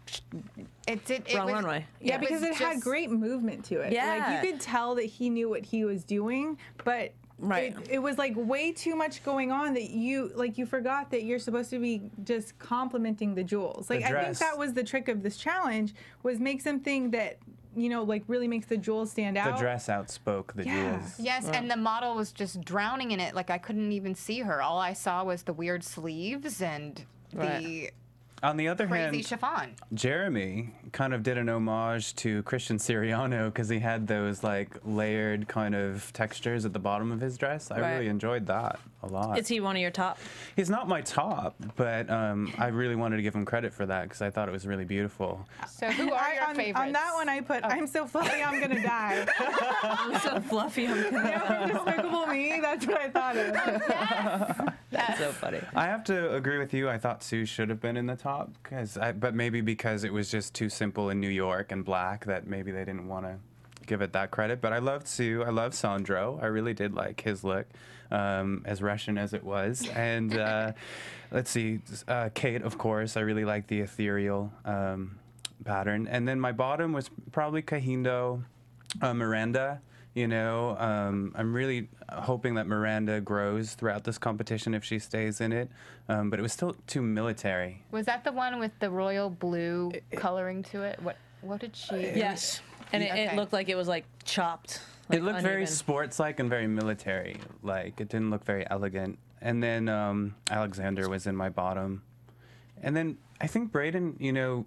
Wrong runway. Yeah, it because was it had just- great movement to it. Yeah. Like, you could tell that he knew what he was doing, but Right. it was like way too much going on that you forgot that you're supposed to be just complimenting the jewels. Like, I think dress. that was the trick of this challenge, was make something that, like really makes the jewels stand out. The dress outspoke the Yeah. jewels. Yes, and the model was just drowning in it. Like, I couldn't even see her. All I saw was the weird sleeves and the On the other crazy hand, chiffon. Jeremy kind of did an homage to Christian Siriano because he had those like layered kind of textures at the bottom of his dress. I Right. really enjoyed that a lot. Is he one of your top? He's not my top, but I really wanted to give him credit for that because I thought it was really beautiful. So who are your favorites? On that one, I put, I'm so fluffy, I'm gonna die. I'm so fluffy. I'm gonna. From Despicable Me, that's what I thought of. Yes. That's so funny. I have to agree with you. I thought Sue should have been in the top, but maybe because it was just too simple in New York and black that maybe they didn't want to give it that credit. But I loved Sue. I loved Sandro. I really did like his look, as Russian as it was. And let's see, Kate, of course. I really liked the ethereal pattern. And then my bottom was probably Kahindo, Miranda. You know, I'm really hoping that Miranda grows throughout this competition if she stays in it. But it was still too military. Was that the one with the royal blue coloring to it? What did she? Yes, and it looked like it was like chopped. Like it looked uneven. very sports-like and very military-like. It didn't look very elegant. And then Alexander was in my bottom. And then I think Braden, you know,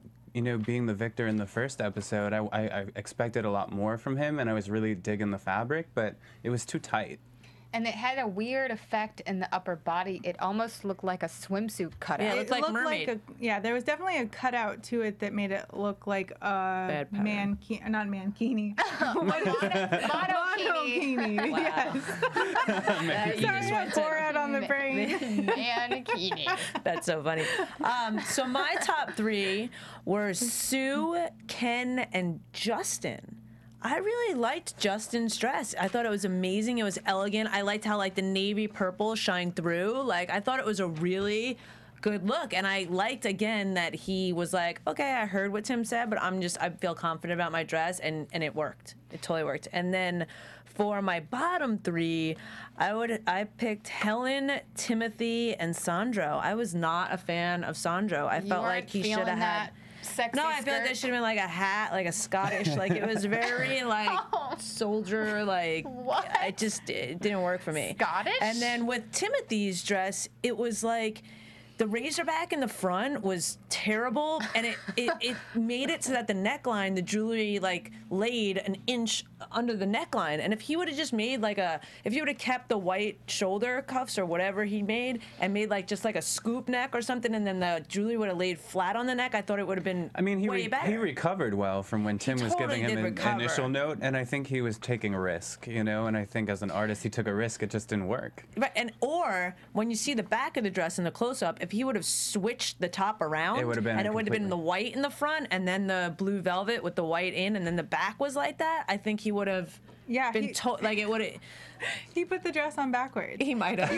being the victor in the first episode, I expected a lot more from him, and I was really digging the fabric, but it was too tight. And it had a weird effect in the upper body. It almost looked like a swimsuit cutout. Yeah, it looked like mermaid. There was definitely a cutout to it that made it look like a not mankini. Monokini. Wow. Yes. Sorry, I pour out on the brain. Mankini. That's so funny. So my top 3 were Sue, Ken, and Justin. I really liked Justin's dress. I thought it was amazing. It was elegant. I liked how like the navy purple shined through. Like I thought it was a really good look. And I liked again that he was like, okay, I heard what Tim said, but I feel confident about my dress, and it worked. It totally worked. And then for my bottom 3, I picked Helen, Timothy, and Sandro. I was not a fan of Sandro. I felt like he should have had. Sexy I feel like there should have been like a hat, like a Scottish, like it was very like soldier, like it didn't work for me. Scottish? And then with Timothy's dress, it was like the razorback in the front was terrible, and it made it so that the neckline, the jewelry like laid an inch under the neckline. And if he would have just made like if he would have kept the white shoulder cuffs or whatever he made and made like just like a scoop neck or something, and then the jewelry would have laid flat on the neck, I thought it would have been way better. He recovered well from when Tim was giving him an initial note, and I think he was taking a risk, you know, and I think as an artist he took a risk, it just didn't work. Right, or when you see the back of the dress in the close-up, if he would have switched the top around, it would have been, and it would have been the white in the front and then the blue velvet with the white in, and then the back was like that, I think he would have been like it would have. He put the dress on backwards. He might have.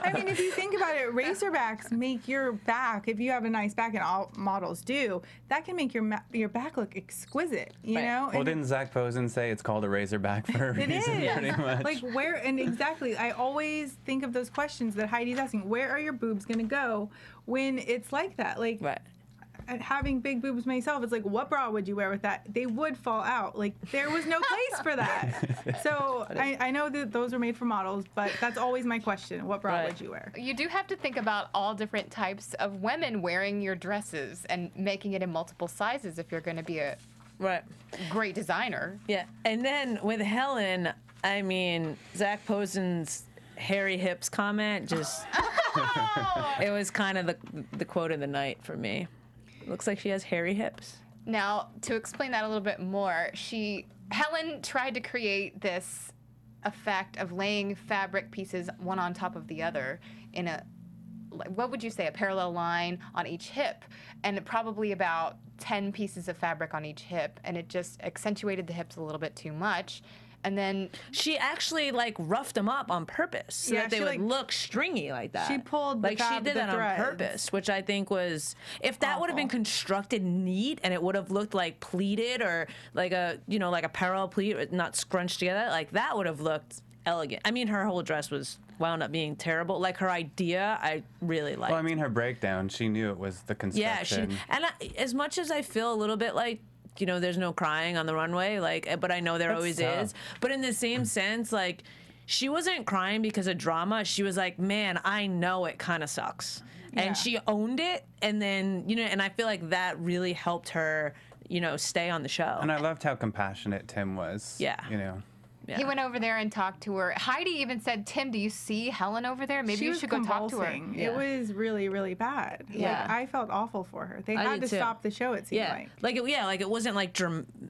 I mean, if you think about it, razorbacks make your back, if you have a nice back, and all models do, that can make your back look exquisite, you know? Well, didn't Zach Posen say it's called a razorback for a reason, pretty much? Like, where, and exactly, I always think of those questions that Heidi's asking, where are your boobs going to go when it's like that? Like, having big boobs myself, it's like, what bra would you wear with that? They would fall out. Like, there was no place for that. So I know that those are made for models, but that's always my question. What bra would you wear? You do have to think about all different types of women wearing your dresses and making it in multiple sizes if you're going to be a great designer. Yeah. And then with Helen, I mean, Zach Posen's hairy hips comment just, it was kind of the quote of the night for me. Looks like she has hairy hips. Now, to explain that a little bit more, Helen tried to create this effect of laying fabric pieces one on top of the other in a, what would you say, a parallel line on each hip, and probably about 10 pieces of fabric on each hip, and it just accentuated the hips a little bit too much. And then she actually like roughed them up on purpose so that they would look stringy like that. She pulled the she did that on purpose, which I think was, if that would have been constructed neat and it would have looked like pleated or like a like a parallel pleat, not scrunched together, like that would have looked elegant. I mean, her whole dress wound up being terrible. Like her idea, I really liked. Well, I mean, her breakdown, she knew it was the construction. Yeah, as much as I feel a little bit like, there's no crying on the runway, like, but I know there always is. But in the same sense, like, she wasn't crying because of drama. She was like, man, I know it kind of sucks. Yeah. And she owned it. And then, and I feel like that really helped her, stay on the show. And I loved how compassionate Tim was. Yeah. He went over there and talked to her. Heidi even said, "Tim, do you see Helen over there? Maybe you should go talk to her." It was really, really bad. Yeah. Like, I felt awful for her. They I had did to too. stop the show, it seemed like. It wasn't like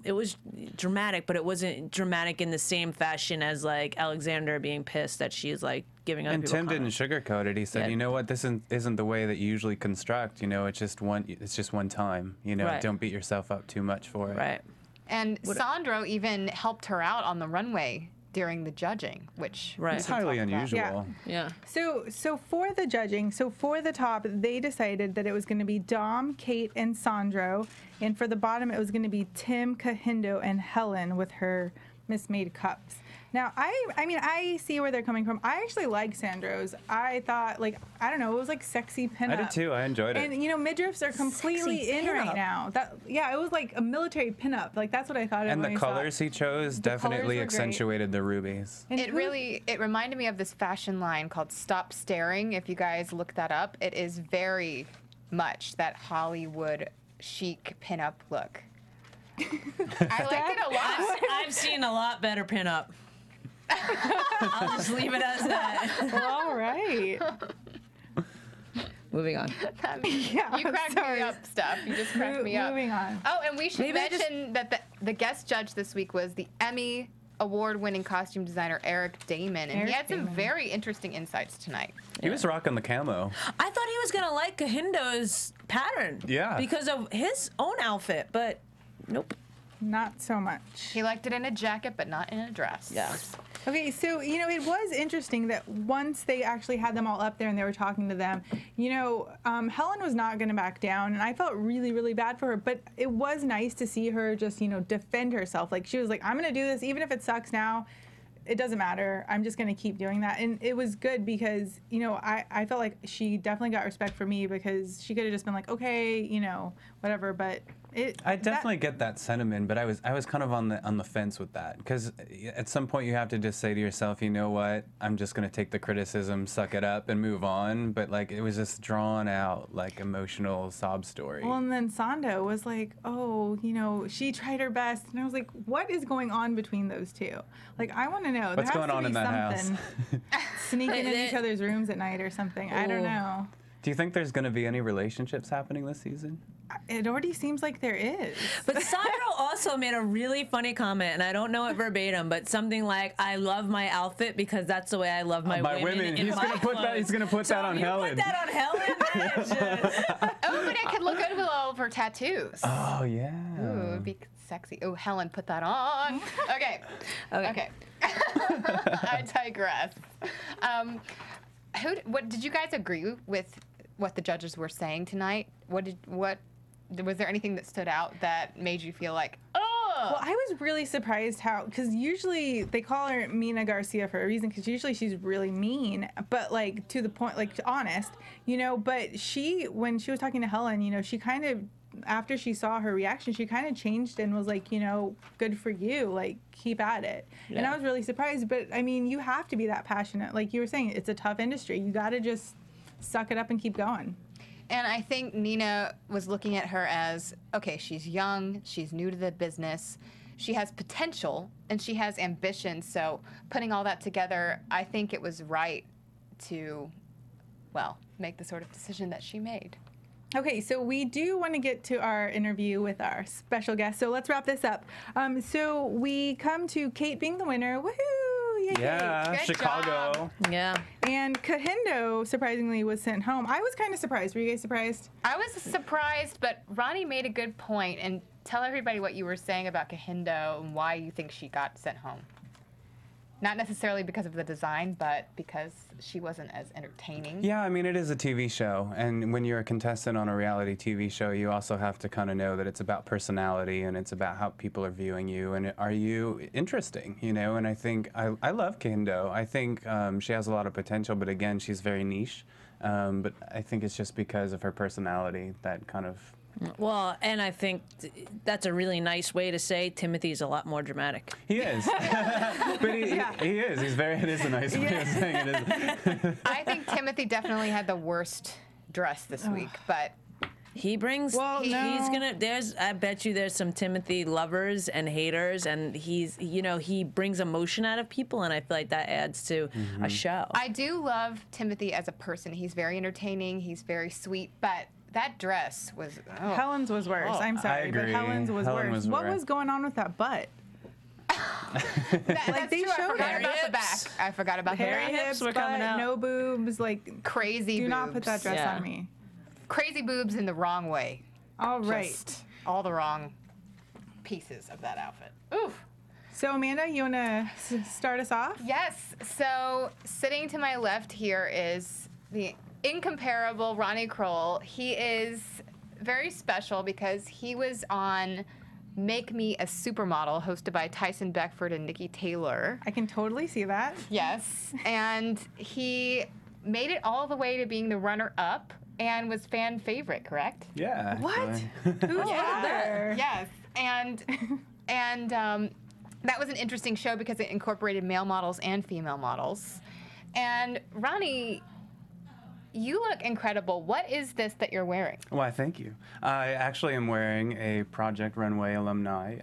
it was dramatic, but it wasn't dramatic in the same fashion as like Alexander being pissed that she's like giving other And people Tim didn't comments. sugarcoat it. He said, "You know what? This isn't the way that you usually construct. You know, it's just one time. You know, Right. don't beat yourself up too much for it." Right. And Sandro even helped her out on the runway during the judging, which Right. It's highly unusual. Yeah. So for the judging, for the top, they decided that it was going to be Dom, Kate, and Sandro, and for the bottom, it was going to be Tim, Kahindo, and Helen with her mismade cups. Now, I mean, I see where they're coming from. I actually like Sandro's. I thought, like, I don't know, it was like sexy pinup. I did too. I enjoyed it. And, you know, midriffs are completely Sexy in pinup. right now. It was like a military pinup. Like, that's what I thought of And when the I saw it. colors he chose The colors definitely were great. accentuated the rubies. And It reminded me of this fashion line called Stop Staring. If you guys look that up, it is very much that Hollywood chic pinup look. I liked it a lot. I've seen a lot better pinup. I'll just leave it as that. All right. Moving on. Yeah, You cracked me up, Steph. You just cracked me up. Moving on. Oh, and we should Maybe I mention that the guest judge this week was the Emmy award-winning costume designer Eric Damon, and Eric he had some Damon. very interesting insights tonight. He was rocking the camo. I thought he was gonna like Kahindo's pattern. Yeah. Because of his own outfit, but nope. Not so much. He liked it in a jacket, but not in a dress. Yeah. Okay, so, you know, it was interesting that once they actually had them all up there and they were talking to them, you know, Helen was not going to back down, and I felt really, really bad for her, but it was nice to see her just, you know, defend herself. Like, she was like, I'm going to do this, even if it sucks now, it doesn't matter. I'm just going to keep doing that. And it was good because, you know, I felt like she definitely got respect for me because she could have just been like, okay, you know, whatever, but I definitely get that sentiment, but I was kind of on the fence with that because at some point you have to just say to yourself, you know what, I'm just gonna take the criticism, suck it up, and move on. But like it was just drawn out, like emotional sob story. Well, and then Sando was like, oh, you know, she tried her best. And I was like, what is going on between those two? Like, I want to know. What's there has going to on be in that house? something. Sneaking in each other's rooms at night or something. I don't Ooh. know. Do you think there's gonna be any relationships happening this season? It already seems like there is. But Sandro also made a really funny comment, and I don't know it verbatim, but something like, "I love my outfit because that's the way I love my women." in He's my gonna put that. clothes." He's gonna put So that on you Helen. Put that on Helen. That is just- Oh, but it could look good with all of her tattoos. Oh yeah. Ooh, it'd be sexy. Oh, Helen, put that on. Okay. Okay. I digress. What did you guys agree with what the judges were saying tonight? Was there anything that stood out that made you feel like, oh? Well, I was really surprised how, because usually they call her Mina Garcia for a reason, because usually she's really mean, but like to the point, like honest, you know, but when she was talking to Helen, you know, she kind of, after she saw her reaction, she kind of changed and was like, you know, good for you, like keep at it. And I was really surprised, but I mean, you have to be that passionate. Like you were saying, it's a tough industry. You got to just suck it up and keep going. And I think Nina was looking at her as, okay, she's young, she's new to the business, she has potential, and she has ambition. So putting all that together, I think it was right to, well, make the sort of decision that she made. Okay, so we do want to get to our interview with our special guest. So let's wrap this up. So we come to Kate being the winner. Woohoo! Yay, Yeah, Good Chicago. job. Yeah. And Kahindo, surprisingly, was sent home. I was kind of surprised. Were you guys surprised? I was surprised, but Ronnie made a good point, and tell everybody what you were saying about Kahindo and why you think she got sent home. Not necessarily because of the design, but because she wasn't as entertaining. Yeah, I mean, it is a TV show, and when you're a contestant on a reality TV show, you also have to kind of know that it's about personality and it's about how people are viewing you, and are you interesting, you know? And I think, I love Kahindo. I think she has a lot of potential, but again, she's very niche. But I think it's just because of her personality that kind of... Well, and I think that's a really nice way to say Timothy's a lot more dramatic. He is. But he is. He's very, it is a nice way of saying it. I think Timothy definitely had the worst dress this week, but He brings. Well, he's no. gonna. I bet you there's some Timothy lovers and haters, and he brings emotion out of people, and I feel like that adds to a show. I do love Timothy as a person. He's very entertaining. He's very sweet, but that dress was. Oh. Helen's was worse. I'm sorry, but agree. Helen's was Helen worse. was What worse. was going on with that butt? That's they true. I showed forgot hairy about the hips. back. I forgot about the Hairy back. hips, were coming butt, out. no boobs, like Crazy do boobs. not put that dress Yeah. on me. Crazy boobs in the wrong way. All right. Just all the wrong pieces of that outfit. Oof. So Amanda, you wanna start us off? Yes. So sitting to my left here is the incomparable Ronnie Kroell. He is very special because he was on Make Me a Supermodel, hosted by Tyson Beckford and Nikki Taylor. I can totally see that. Yes. And he made it all the way to being the runner-up and was fan favorite, correct? Yeah. What? actually. Who's there? Yes. And that was an interesting show because it incorporated male models and female models. And Ronnie, you look incredible. What is this that you're wearing? Why, thank you. I actually am wearing a Project Runway alumni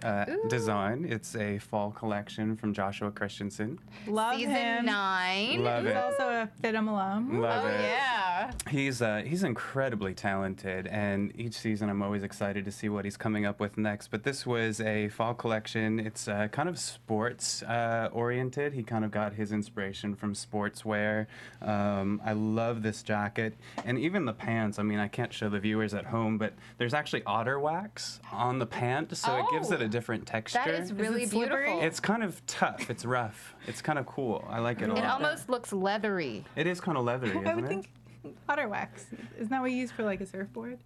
design. It's a fall collection from Joshua Christensen. Love Season him. 9. Love He's it. also a FITM alum. Love Oh, it. yeah. He's incredibly talented, and each season I'm always excited to see what he's coming up with next. But this was a fall collection. It's kind of sports oriented. He kind of got his inspiration from sportswear. I love this jacket, and even the pants. I mean, I can't show the viewers at home, but there's actually otter wax on the pant, so it gives it a different texture. That is really it slippery? beautiful. It's kind of tough. It's rough. It's kind of cool. I like it a lot. It almost looks leathery. It is kind of leathery, isn't I would it? think otter wax. Isn't that what you use for like a surfboard?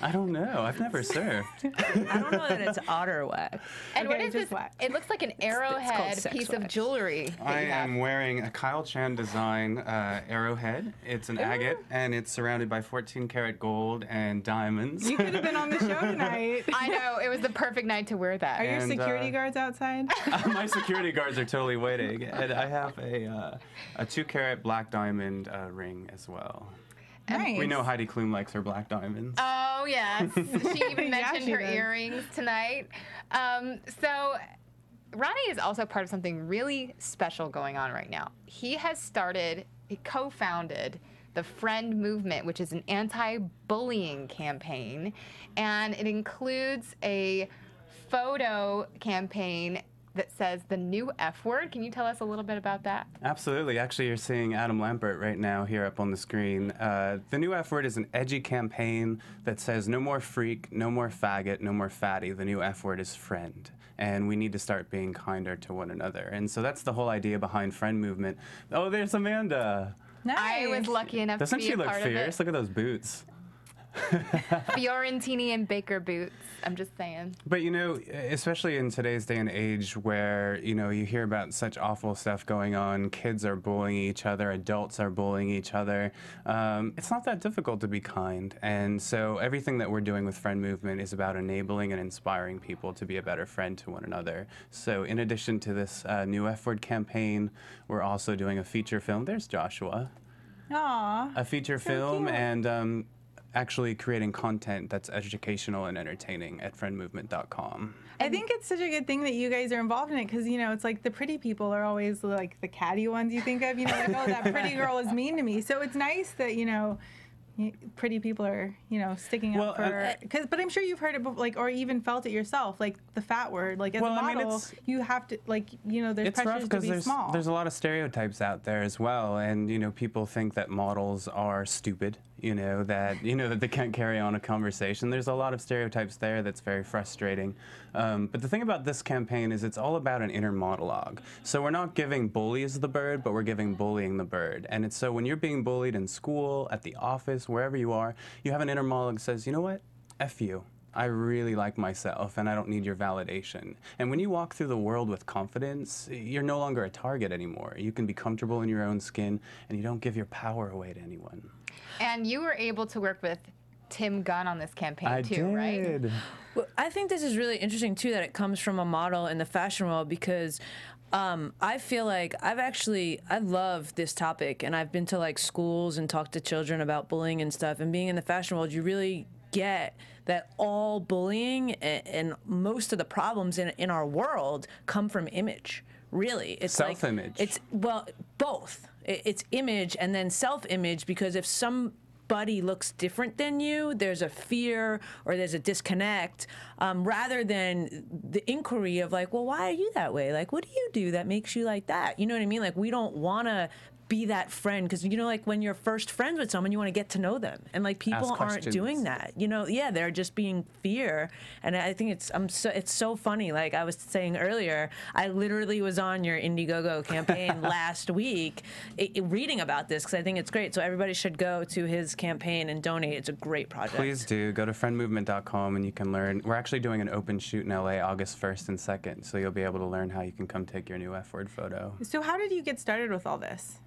I don't know. I've never surfed. I don't know that it's otter wax. And what Okay, is just this? wax. It looks like an arrowhead sex piece of wax. jewelry. that I you have. am wearing a Kyle Chan design arrowhead. It's an agate, and it's surrounded by 14 karat gold and diamonds. You could have been on the show tonight. I know. It was the perfect night to wear that. Are your And, security guards outside? My security guards are totally waiting, and I have a 2 karat black diamond ring as well. Nice. We know Heidi Klum likes her black diamonds. Oh, yes. She even Yeah, mentioned she her does. earrings tonight. So Ronnie is also part of something really special going on right now. He co-founded the Friend Movement, which is an anti-bullying campaign, and it includes a photo campaign that says the new F word. Can you tell us a little bit about that? Absolutely. Actually, you're seeing Adam Lampert right now here up on the screen. The new F word is an edgy campaign that says no more freak, no more faggot, no more fatty. The new F word is friend. And we need to start being kinder to one another. And so that's the whole idea behind Friend Movement. Oh, there's Amanda. Nice. I was lucky enough Doesn't to be she a look part fierce? of Look at those boots. it. Fiorentini and Baker boots. I'm just saying. But, you know, especially in today's day and age where, you know, you hear about such awful stuff going on, kids are bullying each other, adults are bullying each other, it's not that difficult to be kind. And so everything that we're doing with Friend Movement is about enabling and inspiring people to be a better friend to one another. So in addition to this new F word campaign, we're also doing a feature film. There's Joshua. Aw. A feature film and actually creating content that's educational and entertaining at friendmovement.com. I think it's such a good thing that you guys are involved in it because, you know, it's like the pretty people are always like the catty ones you think of, you know, like, oh, that pretty girl is mean to me. So it's nice that, you know, pretty people are, you know, sticking up for, but I'm sure you've heard it before, like, or even felt it yourself, like the fat word, like as a model, you have to, like, you know, there's It's rough pressures to because be small. there's a lot of stereotypes out there as well, and you know, people think that models are stupid. That they can't carry on a conversation. There's a lot of stereotypes there that's very frustrating. But the thing about this campaign is it's all about an inner monologue. So we're not giving bullies the bird, but we're giving bullying the bird. And it's so when you're being bullied in school, at the office, wherever you are, you have an inner monologue that says, you know what, F you. I really like myself and I don't need your validation. And when you walk through the world with confidence, you're no longer a target anymore. You can be comfortable in your own skin and you don't give your power away to anyone. And you were able to work with Tim Gunn on this campaign too, right? Well, I think this is really interesting too that it comes from a model in the fashion world because I feel like I love this topic and I've been to like schools and talked to children about bullying and stuff, and being in the fashion world, you really forget that all bullying and most of the problems in our world come from image. Really, it's self-image. Well, both. It's image and then self-image, because if somebody looks different than you, there's a fear or there's a disconnect, rather than the inquiry of like, well, why are you that way? Like, what do you do that makes you like that? You know what I mean? Like, we don't want to be that friend, because you know, like when you're first friends with someone, you want to get to know them, and like people aren't doing that. You know, yeah, they're just being fear, and I think it's so funny. Like I was saying earlier, I literally was on your Indiegogo campaign last week, reading about this, because I think it's great. So everybody should go to his campaign and donate. It's a great project. Please do. Go to friendmovement.com and you can learn. We're actually doing an open shoot in LA August 1st and 2nd, so you'll be able to learn how you can come take your new F-word photo. So how did you get started with all this?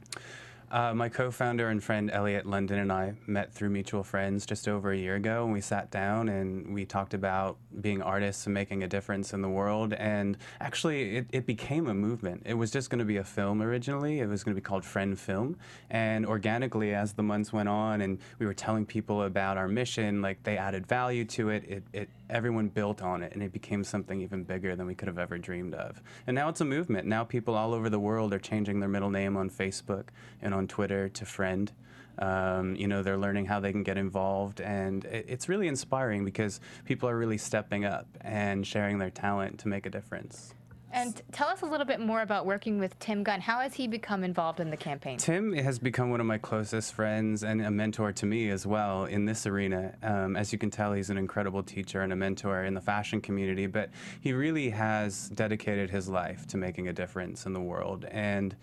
My co-founder and friend Elliot London and I met through mutual friends just over a year ago, and we sat down and we talked about being artists and making a difference in the world. And actually, it became a movement. It was just going to be a film originally. It was going to be called Friend Film. And organically, as the months went on and we were telling people about our mission, like they added value to it, everyone built on it, and it became something even bigger than we could have ever dreamed of. And now it's a movement. Now people all over the world are changing their middle name on Facebook and on Twitter to Friend. You know, they're learning how they can get involved, and it's really inspiring because people are really stepping up and sharing their talent to make a difference. And tell us a little bit more about working with Tim Gunn. How has he become involved in the campaign? Tim has become one of my closest friends and a mentor to me as well in this arena. As you can tell, he's an incredible teacher and a mentor in the fashion community, but he really has dedicated his life to making a difference in the world. And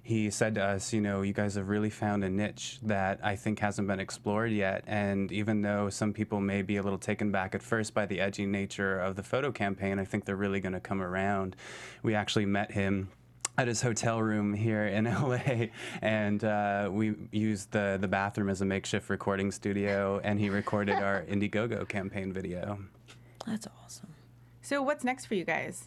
he said to us, you know, you guys have really found a niche that I think hasn't been explored yet. And even though some people may be a little taken back at first by the edgy nature of the photo campaign, I think they're really going to come around. We actually met him at his hotel room here in LA, and we used the bathroom as a makeshift recording studio, and he recorded our Indiegogo campaign video. That's awesome. So what's next for you guys?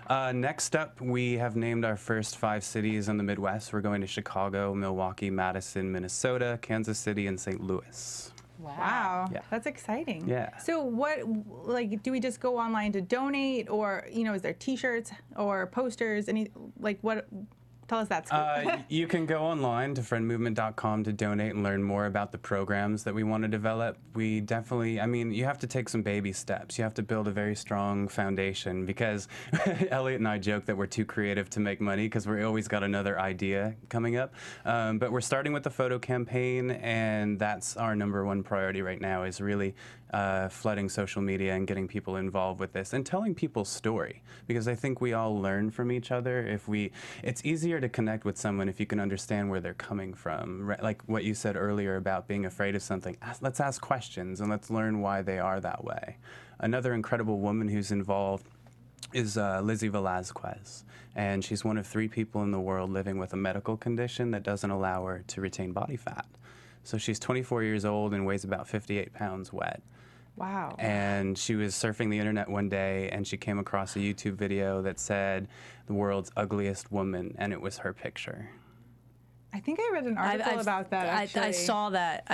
Next up, we have named our first 5 cities in the Midwest. We're going to Chicago, Milwaukee, Madison, Minnesota, Kansas City, and St. Louis. Wow, Yeah. That's exciting. Yeah. So what, like, do we just go online to donate, or, you know, is there T-shirts or posters? What? Tell us that scoop. You can go online to friendmovement.com to donate and learn more about the programs that we want to develop. We definitely, I mean, you have to take some baby steps. You have to build a very strong foundation, because Elliot and I joke that we're too creative to make money because we always got another idea coming up. But we're starting with the photo campaign, and that's our #1 priority right now, is really flooding social media and getting people involved with this and telling people's story, because I think we all learn from each other. It's easier to connect with someone if you can understand where they're coming from. Right? Like what you said earlier about being afraid of something. Let's ask questions and let's learn why they are that way. Another incredible woman who's involved is Lizzie Velazquez, and she's one of 3 people in the world living with a medical condition that doesn't allow her to retain body fat. So she's 24 years old and weighs about 58 pounds wet. Wow. And she was surfing the internet one day, and she came across a YouTube video that said the world's ugliest woman, and it was her picture. I think I read an article about that, actually. I saw that.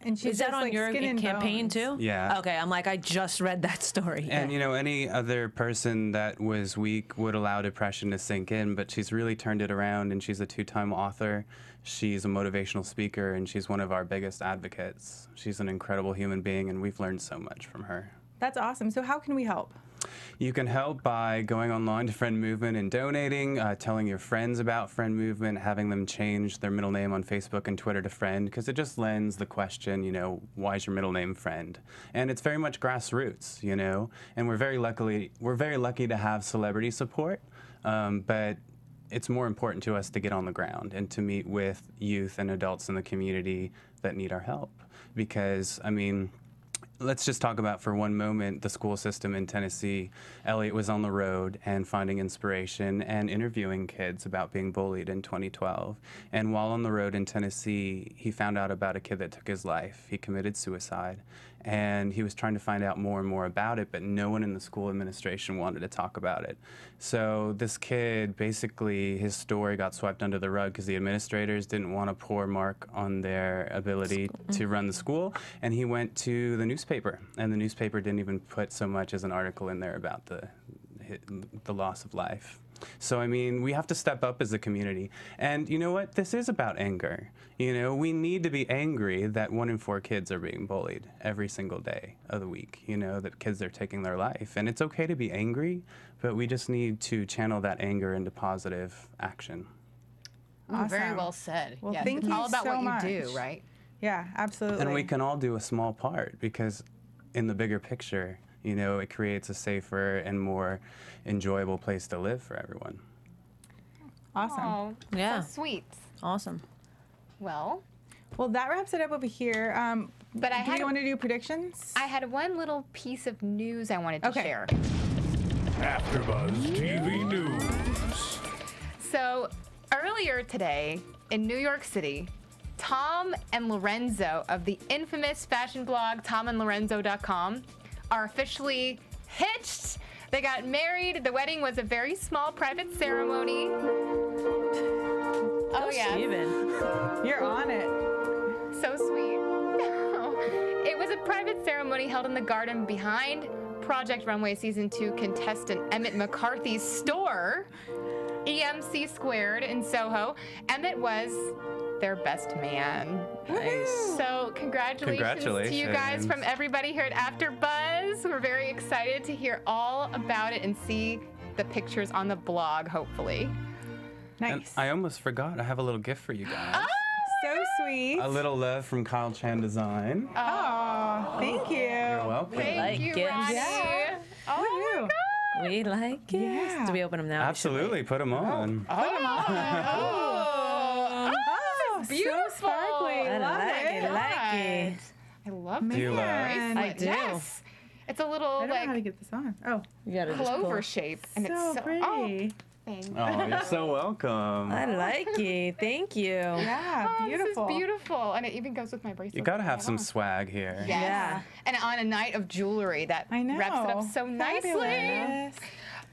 And she's is that just, on like, your skin and campaign bones. too? Yeah. Okay, I'm like, I just read that story. And, you know, any other person that was weak would allow depression to sink in, but she's really turned it around, and she's a 2-time author. She's a motivational speaker, and she's one of our biggest advocates. She's an incredible human being, and we've learned so much from her. That's awesome. So how can we help? You can help by going online to Friend Movement and donating, telling your friends about Friend Movement, having them change their middle name on Facebook and Twitter to Friend, because it just lends the question, you know, why is your middle name Friend? And it's very much grassroots, you know, and we're very lucky to have celebrity support, but it's more important to us to get on the ground and to meet with youth and adults in the community that need our help. Because, I mean, let's just talk about for one moment the school system in Tennessee. Elliot was on the road and finding inspiration and interviewing kids about being bullied in 2012. And while on the road in Tennessee, he found out about a kid that took his life. He committed suicide. and he was trying to find out more and more about it, but no one in the school administration wanted to talk about it. So this kid, basically, his story got swept under the rug because the administrators didn't want to pour mark on their ability to run the school, and he went to the newspaper, and the newspaper didn't even put so much as an article in there about the loss of life. So, I mean, we have to step up as a community. And you know what? This is about anger. You know, we need to be angry that 1 in 4 kids are being bullied every single day of the week, you know, that kids are taking their life. And it's okay to be angry, but we just need to channel that anger into positive action. Ooh, very well said. Well, yes, thank it's you all about so what much. you do, right? Yeah, absolutely. And we can all do a small part, because in the bigger picture, you know, it creates a safer and more enjoyable place to live for everyone. Awesome. Oh, Yeah. so sweet. Awesome. Well, That wraps it up over here. but Do you want to do predictions? I had one little piece of news I wanted to Okay. share. AfterBuzz TV News. So earlier today in New York City, Tom and Lorenzo of the infamous fashion blog tomandlorenzo.com are officially hitched. They got married. The wedding was a very small private ceremony. Oh yeah, Steven. You're on it. so sweet. It was a private ceremony held in the garden behind Project Runway Season 2 contestant Emmett McCarthy's store, EMC Squared in Soho. Emmett was their best man. Nice. So congratulations to you guys Congratulations. from everybody here at AfterBuzz. We're very excited to hear all about it and see the pictures on the blog, hopefully. And Nice. I almost forgot, I have a little gift for you guys. So sweet. A little love from Kyle Chan Design. Oh, thank you. You're welcome. Thank like you, gifts. Ronnie. Yeah. Oh my Woohoo. God. We like it. Yeah. Do we open them now? Absolutely, put them on. Oh, Oh, beautiful. so sparkly. I Love like it. it. Like it. I love Do you this love? Man. bracelet. I do. Yes. It's a little I don't know how to like get this on. Oh, You gotta just pull. clover shape, and so it's so pretty. Oh, thank you. Oh, you're so welcome. I like it. Thank you. Yeah, Oh, beautiful. This is beautiful, and it even goes with my bracelet. You gotta have Yeah. some swag here. Yes. Yeah. And on a night of jewelry that I know. wraps it up so nicely. Fabulous.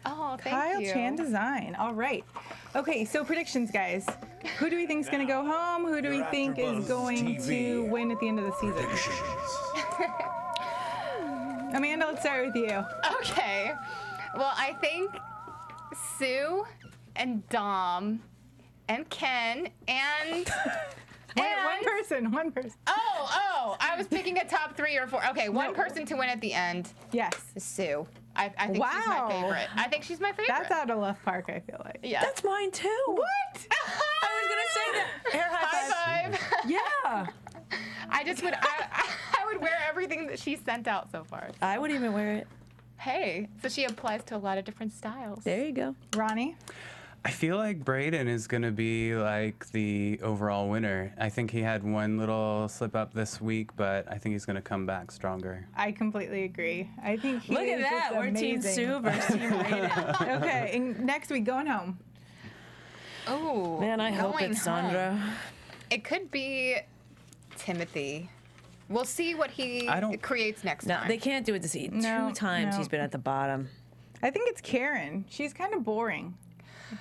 Oh, thank Kyle you. Chan Design. All right. Okay, so predictions, guys. Who do we think is going to go home? Who do we think is AfterBuzz going TV. to win at the end of the season? Amanda, let's start with you. Okay. Well, I think Sue and Dom and Ken and One person. Oh, I was picking a top 3 or 4. Okay, one person to win at the end Yes. is Sue. I think she's Wow. my favorite. I think she's my favorite. That's out of left park, I feel like. Yeah. That's mine too. What? I was gonna say that. Air High five. Yeah. I just would I would wear everything that she sent out so far. I would even wear it. Hey, so she applies to a lot of different styles. There you go. Ronnie? I feel like Braden is going to be like the overall winner. I think he had one little slip up this week, but I think he's going to come back stronger. I completely agree. I think he Look is at that. just We're Team amazing. Sue versus Team Raiden. Okay, and next week, going home. Oh, Man, I hope going it's home. Sandra. It could be Timothy. We'll see what he I don't- creates next No, time. they can't do it this season. No, 2 times no. he's been at the bottom. I think it's Karen. She's kind of boring.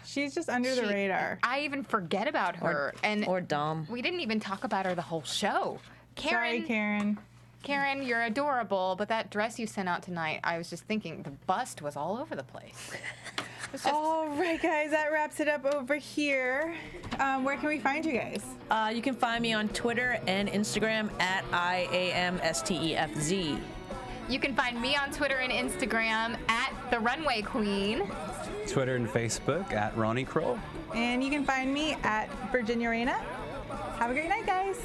She's just under the She- radar. I even forget about her, and Or Dom. we didn't even talk about her the whole show. Sorry, Karen. Karen, you're adorable, but that dress you sent out tonight, I was just thinking the bust was all over the place. It's just, All right, guys, that wraps it up over here. Where can we find you guys? You can find me on Twitter and Instagram at IAMSTEFZ. you can find me on Twitter and Instagram at The Runway Queen. Twitter and Facebook at Ronnie Kroell. And you can find me at Virginia Reyna. Have a great night, guys.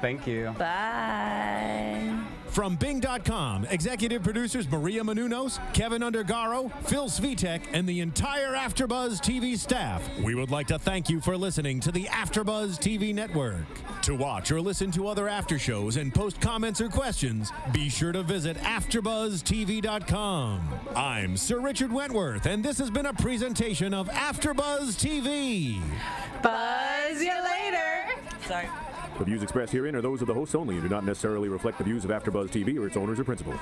Thank you. Bye. From Bing.com, executive producers Maria Menounos, Kevin Undergaro, Phil Svitek, and the entire AfterBuzz TV staff, we would like to thank you for listening to the AfterBuzz TV network. To watch or listen to other after shows and post comments or questions, be sure to visit AfterBuzzTV.com. I'm Sir Richard Wentworth, and this has been a presentation of AfterBuzz TV. Buzz you later. Sorry. The views expressed herein are those of the hosts only and do not necessarily reflect the views of AfterBuzz TV or its owners or principals.